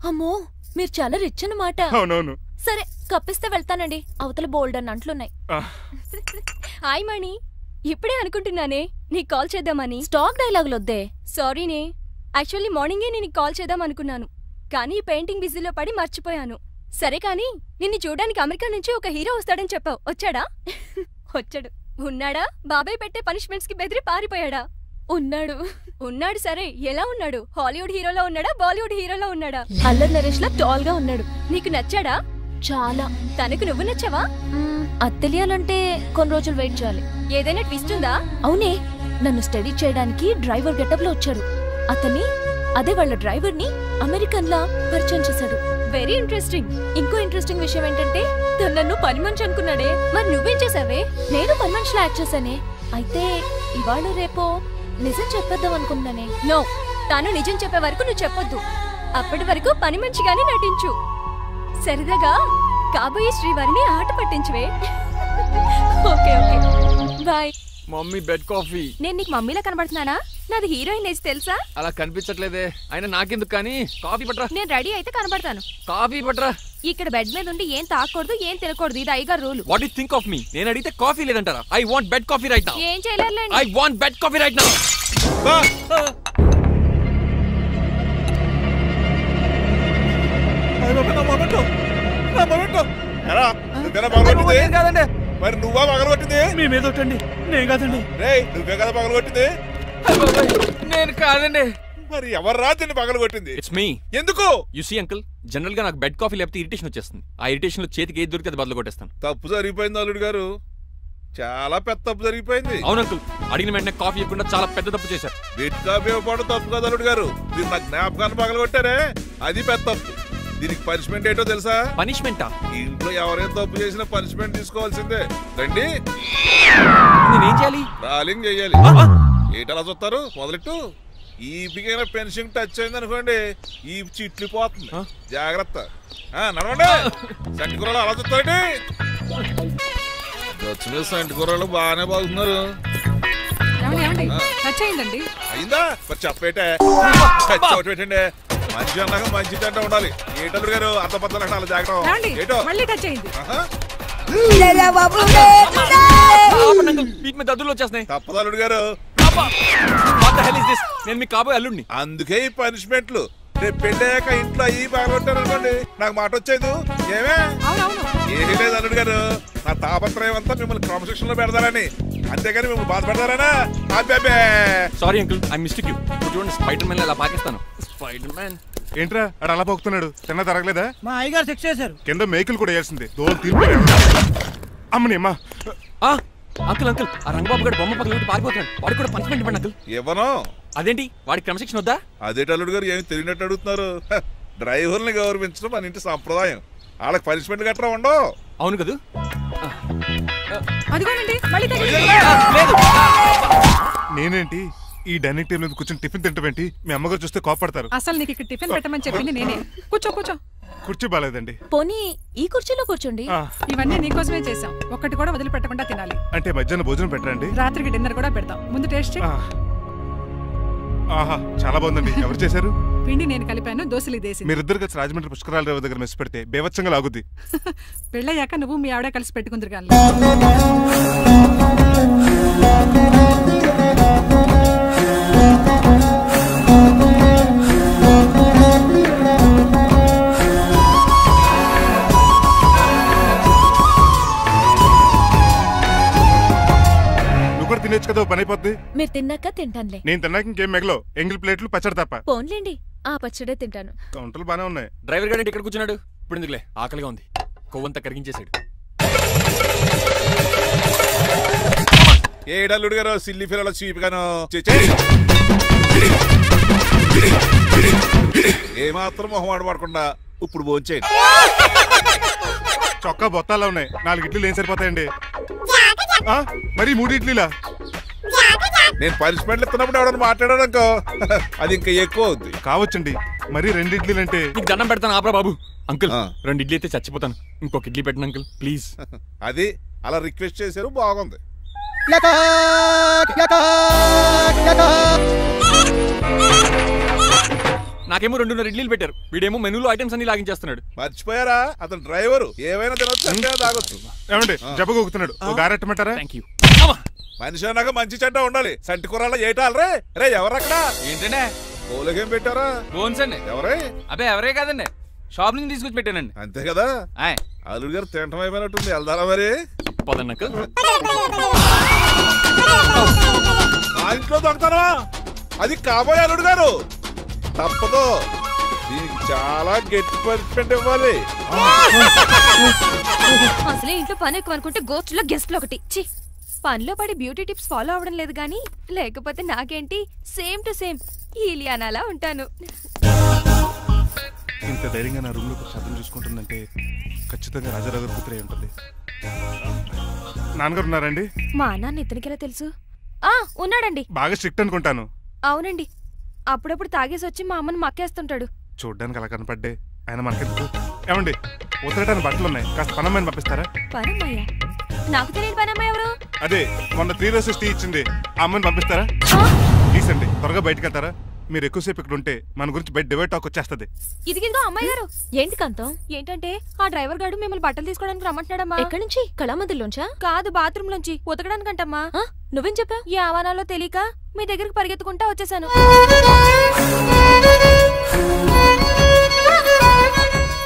అమ్మో, మీరు చాలా రిచ్ అన్నమాట. అవునవును. సరే, కప్పిస్తే వెళ్తానండి. అవతల బోల్డ్ అన్న అంట్లున్నాయి. హాయ్ మణి, ఇప్పుడే అనుకుంటున్నానే నీకు కాల్ చేద్దామని. స్టాక్ డైలాగులు వద్దే. సారీనే, యాక్చువల్లీ మార్నింగే నేను కాల్ చేద్దాం అనుకున్నాను, కానీ పెయింటింగ్ బిజీలో పడి మర్చిపోయాను. సరే కానీ నిన్ను చూడడానికి అమెరికా నుంచి ఒక హీరో వస్తాడని చెప్పావు, వచ్చాడా? వచ్చాడు. ఉన్నాడా? బాబాయ్ పెట్టే పనిష్మెంట్స్ కి బెదిరి పారిపోయాడా? ఉన్నాడు. ఉన్నాడు. సరే, ఎలా ఉన్నాడు? హాలీవుడ్ హీరోలో ఉన్నాడా, బాలీవుడ్ హీరోలో ఉన్నాడా? అల్లరి నరేష్ లా టాల్ గా ఉన్నాడు. నీకు నచ్చాడా? చాలా. తనకు నువ్వు నచ్చావా? అది తెలియాలంటే కొన్ని రోజులు వెయిట్ చేయాలి. ఏదైనా ట్విస్ట్ ఉందా? అవునే, నన్ను స్టడీ చేయడానికి డ్రైవర్ గెటప్ లో వచ్చాడు. అతన్ని, అదే వాళ్ళ డ్రైవర్ ని అమెరికన్ లా పరిచయం చేశాడు. Very interesting. ఇంకో ఇంట్రెస్టింగ్ విషయం ఏంటంటే తను నన్ను పని మనిషి అనుకున్నాడే. మరి నువ్వేం చేసావే? నేను పని మనిషిలా యాక్ట్ చేశానే. అయితే ఇవాళ రేపో నిజం చెప్పేద్దాం అనుకున్నానే. నో, తాను నిజం చెప్పే వరకు నువ్వు చెప్పొద్దు. అప్పటి వరకు పని మనిషిగానే నటించు. సరదాగా కాబోయే శ్రీవారిని ఆట పట్టించువే. Okay okay, bye. Mummy bed coffee. నేను నీకు మమ్మీలా కనబడుతున్నానా? నాది హీరోయిన్ ఏజ్ తెలుసా? అలా కనిపించట్లేదే. అయినా నాకెందుకు కానీ. కాఫీ పట్రా. నేను రెడీ అయితే కనబడతాను. కాఫీ పట్రా. ఇక్కడ బెడ్ మీద ఉండి ఏం తాకూడదు, ఏం తినకూడదు. ఇది అయ్యగారు rule. What you think of me? నేను అడిగితే కాఫీ లేదంటారా? I want bed coffee right now. ఏం చేయలేరులేండి. I want bed coffee right now. కాదండి, మరి నువ్వా పగలగొట్టింది? మీ మీద ఒకటండి. నేను కాదండి. రేయ్, నువ్వే కదా పగలగొట్టింది? నేను కాదండి. మరి ఎవర్రా దీన్ని పగలగొట్టింది? It's me. ఎందుకు? యు సీ అంకుల్, జనరల్ గా నాకు బెడ్ కాఫీ లేకపోతే ఇరిటేషన్ వచ్చేస్తుంది. ఆ ఇరిటేషన్ లో చేతికి ఏది దొరికితే అది బదులు కొట్టేస్తాను. తప్పు జరిగిపోయింది అల్లుడు గారు. చాలా పెద్ద తప్పు జరిగిపోయింది. అవును అంకుల్, అడిగిన వెంటనే కాఫీ ఇవ్వకుండా చాలా పెద్ద తప్పు చేశారు. బిట్ కాఫీ ఇవ్వకపోవడం తప్పు కదా అల్లుడు గారు, మీరు నా జ్ఞాపకాన్ని పగలగొట్టారే అది పెద్ద తప్పు. దీనికి పనిష్మెంట్ ఏంటో తెలుసా? పనిష్మెంటా? ఇంట్లో ఎవరైనా తప్పు చేసినా పనిష్మెంట్ తీసుకోవాల్సిందే. రండి. నేనేం చేయాలి? రాలింగ్ చెయ్యాలి. ఏటలా చూస్తారు? మొదలెట్టు. ఈపికైనా పెన్షన్ టచ్ అయింది అనుకోండి, ఈ చిట్లు పోతుంది. జాగ్రత్త. నడవండి. సంటి కూరలు అలా చూస్తారండి. వచ్చిన సంటి కూరలు బాగానే బాగుతున్నారు. అయిందా? మరి చెప్పేటే చోటు పెట్టండి. మంచి అన్నాక మంచి తింట ఉండాలి. ఏటల్లుడు గారు అర్థపత్ర అలా జాగ్రత్త. ఏటో దద్దులు వచ్చేస్తున్నాయి. తప్పదల్లుడు గారు, నేను మీ కాబోయే అల్లుడిని. అందుకే ఈ పనిష్మెంట్లు. రేపు పెళ్ళాక ఇంట్లో అయ్యి బాగుంటారు అనుకోండి, నాకు మాట వచ్చేది ఏమే ఏమీ లేదు అల్లుడు గారు. నా తాపత్రయం అంతా మిమ్మల్ని క్రమశిక్షణ లో పెడతారని, అంతేగాని మిమ్మల్ని బాధ పెడతారనా? Sorry uncle, I mistake you. చూడండి, స్పైడర్ మ్యాన్ అలా పాకిస్తాను. స్పైడర్ మ్యాన్ ఏంట్రా అడు అలా పోతున్నాడు? తిన్న తరగలేదా? మా అయ్యగారు సెక్స్ చేశారు. కింద మేకులు కూడా వేయాల్సిందే. దోలు తీర్పు అమ్మని అమ్మా. అంకుల్ అంకుల్, ఆ రంగబాబు గారు బొమ్మ పక్కన పారిపోతున్నాడు. వాడికి కూడా పనిష్మెంట్ ఇవ్వండి అంకుల్. ఇవ్వను. అదేంటి, వాడికి క్రమశిక్షణ వద్దా? అదేంటి అల్లుడు గారు ఏమి తెలియనట్టు అడుగుతున్నారు? డ్రైవర్ని గౌరవించడం మన ఇంటి సంప్రదాయం. వాళ్ళకి పనిష్మెంట్ గట్రా ఉండవు. అవును కదా? నేనేంటి ఈ డైనింగ్ టేబుల్ మీద కూర్చొని టిఫిన్ తింటామేంటి? మీ అమ్మగారు చూస్తే కోపడతారు. అసలు నీకు ఇక్కడ టిఫిన్ పెట్టమని చెప్పింది నేనే. కూర్చో కూర్చో. కుర్చీ బాలేదండి. పోనీ ఈ కుర్చీలో కూర్చోండి. ఇవన్నీ నీకోసమే చేసాం, ఒక్కటి కూడా వదిలిపెట్టకుండా తినాలి. అంటే మధ్యాహ్నం భోజనం పెట్టరండి? రాత్రికి డిన్నర్ కూడా పెడతాం. ముందు టేస్ట్ చెయ్యి. ఆహా, చాలా బాగుందండి. ఎవరు చేశారు? పిండి నేను కలిపాను, దోశలు దేశీ. మీరిద్దరు కలిసి రాజమండ్రి పుష్కరాల రేవు దగ్గర మెస్ పెడితే బేవచ్చంగా లాగుద్ది. పెళ్ళయ్యాక నువ్వు మీ ఆవిడ కలిసి పెట్టుకుందరు కానీ. తినేచ్చు కదా, పని అయిపోద్ది. మీరు తిన్నాక తింటానులే. నేను తిన్నాక ఇంకేం మిగలవు. ఎంగిల్ ప్లేట్లు పచ్చడి తప్ప. పోన్లేండి, ఆ పచ్చడే తింటాను. కౌంటర్లు బానే ఉన్నాయి. డ్రైవర్ గారు ఇక్కడ కూర్చున్నాడు. ఇప్పుడు ఎందుకులే, ఆకలిగా ఉంది. కొవ్వంతా కరిగించేశాడు. ఏడల్లుడు గారు సిల్లి ఫిరలో చీపిగాను ఏమాత్రం మొహమాట పడకుండా ఇప్పుడు భోంచేయండి. చొక్కా బొత్తాలా ఉన్నాయి. 4 ఇడ్లీలు ఏం సరిపోతాయండి? మరి 3 ఇడ్లీలా? నేను పనిష్మెంట్లు ఇస్తున్నప్పుడు ఎవడన్నా మాట్లాడాడు అనుకో, అది ఇంకా ఎక్కువ అవుద్ది. కావచ్చండి, మరి 2 ఇడ్లీలు అంటే. నీకు దండం పెడతాను ఆపరా బాబు. అంకుల్ 2 ఇడ్లీ అయితే చచ్చిపోతాను. ఇంకొక ఇడ్లీ పెట్టండి అంకుల్ ప్లీజ్. అది అలా రిక్వెస్ట్ చేశారు, బాగుంది. నాకేమో 2 ఇడ్లీలు పెట్టారు. వీడేమో మెనూలో ఐటమ్స్ అన్ని లాగించేస్తున్నాడు. మర్చిపోయారా, అతను డ్రైవర్. ఏమైనా తినొచ్చు, అంటే తాగొచ్చు. ఏమండి జబ్బగొక్కుతున్నాడు, ఓ గారెట్టమంటారా? మనిషి అన్నాక మంచి చెడ్డ ఉండాలి. సంటి కూరలో ఏటాలరే. రే ఎవరక్కడ? ఏంటంటే పూలకేం పెట్టారా? బోన్స్ అండి. ఎవరే? అబ్బే ఎవరే కాదండి, షాప్ నుంచి తీసుకొచ్చి పెట్టానండి. అంతే కదా. అల్లుడు గారు తింటం అయిపోయినట్టుంది. వెళ్దారా మరి? ఆ ఇంట్లో దొంగతారా? అది కాబోయే అల్లుడు గారు. తప్పదు, దీనికి చాలా గట్టి పనిష్మెంట్ ఇవ్వాలి. అసలే ఇంట్లో పని ఎక్కువ అనుకుంటే గోస్ట్లో గెస్ట్లు ఒకటి. చి, పనిలో పడి బ్యూటీ టిప్స్ ఫాలో అవడం లేదు గానీ, లేకపోతే నాకేంటి సేమ్ టు సేమ్ ఈలియానాలా ఉంటాను. ఇంత ధైర్యంగా నా రూమ్ లో శబ్దం చూసుకుంటుందంటే ఖచ్చితంగా రాజారావు గారు కూతురే ఉంటుంది. నాన్నగారు ఉన్నారండి? మా నాన్న ఇతనికి ఎలా తెలుసు? ఉన్నాడండి. బాగా స్ట్రిక్ట్ అనుకుంటాను. అవునండి, అప్పుడప్పుడు తాగేసి వచ్చి మా అమ్మని మక్కేస్తుంటాడు. చూడ్డానికి అలా కనపడ్డే ఆయన మనకెందుకు? ఏమండి, ఉతరటానికి బట్టలు ఉన్నాయి, కాస్త పనమ్మాయిని పంపిస్తారా? పనమ్మయ్య? నాకు తెలియని పనమ్మాయి ఎవరు? అదే మొన్న 3 రోజెస్ టీ ఇచ్చింది, ఆ అమ్మని పంపిస్తారా? ప్లీజ్ అండి, త్వరగా బయటకు వెళ్తారా? మీరు ఎక్కువసేపు ఇక్కడ ఉంటే మన గురించి బయట డివైడ్ టాక్ వచ్చేస్తుంది. ఇదిగో అమ్మాయి గారు. ఏంటి కాంతం? ఏంటంటే ఆ డ్రైవర్ గారు మిమ్మల్ని బట్టలు తీసుకోవడానికి రమ్మంటున్నాడమ్మా. ఎక్కడి నుంచి? కళామందిలోంచా? కాదు, బాత్రూమ్ లోంచి. ఉతకడానికంటమ్మా. నువ్వేం చెప్పా? ఈ ఆవానాలో తెలియక మీ దగ్గరికి పరిగెత్తుకుంటా వచ్చేసాను.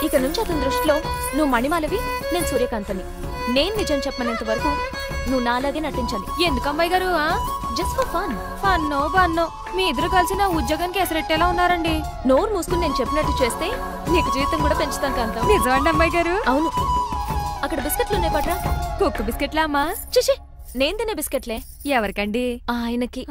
ఇక నుంచి అతని దృష్టిలో నువ్వు మణిమాలవి, నేను సూర్యకాంతని. నేను నిజం చెప్పనంత వరకు నువ్వు నాలాగే నటించాలి. ఎందుకు అమ్మాయి గారు? Just for fun. ఫన్నో బన్నో, మీ ఇద్దరు కలిసి నా ఉద్యోగానికి ఎసరెట్టేలా ఉన్నారండి. నోరు మూసుకుని నేను చెప్పినట్టు చేస్తే నీకు జీవితం కూడా పెంచుతాను కాంతం. నిజమండి అమ్మాయి గారు? అవును. అక్కడ బిస్కెట్లు ఉన్నాయి పట్రా. కుక్క బిస్కెట్లా అమ్మా? చిచి, నేను తినే బిస్కెట్లే. ఎవరికండి? ఆయనకి.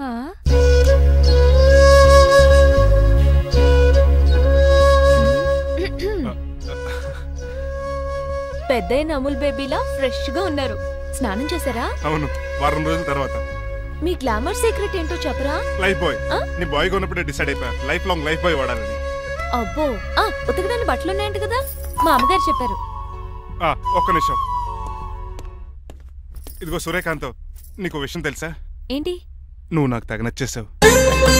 పెద్దయిన అమూల్ బేబీలా ఫ్రెష్ గా ఉన్నారు. స్నానం చేశారా? అవును, వారం రోజుల తర్వాత. మీ గ్లామర్ సీక్రెట్ ఏంటో చెప్పరా? Life boy. నీ బాయ్ గా ఉన్నప్పుడే డిసైడ్ అయిపోయా లైఫ్ లాంగ్ లైఫ్ బాయ్ వాడాలని. అబ్బో, ఉతకడానికి బట్టలు ఉన్నాయంట కదా, మా అమ్మగారు చెప్పారు. ఒక్క నిమిషం. ఇదిగో సూర్యకాంత్, నీకు విషయం తెలుసా? ఏంటి? నువ్వు నాకు తెగ నచ్చేసావు.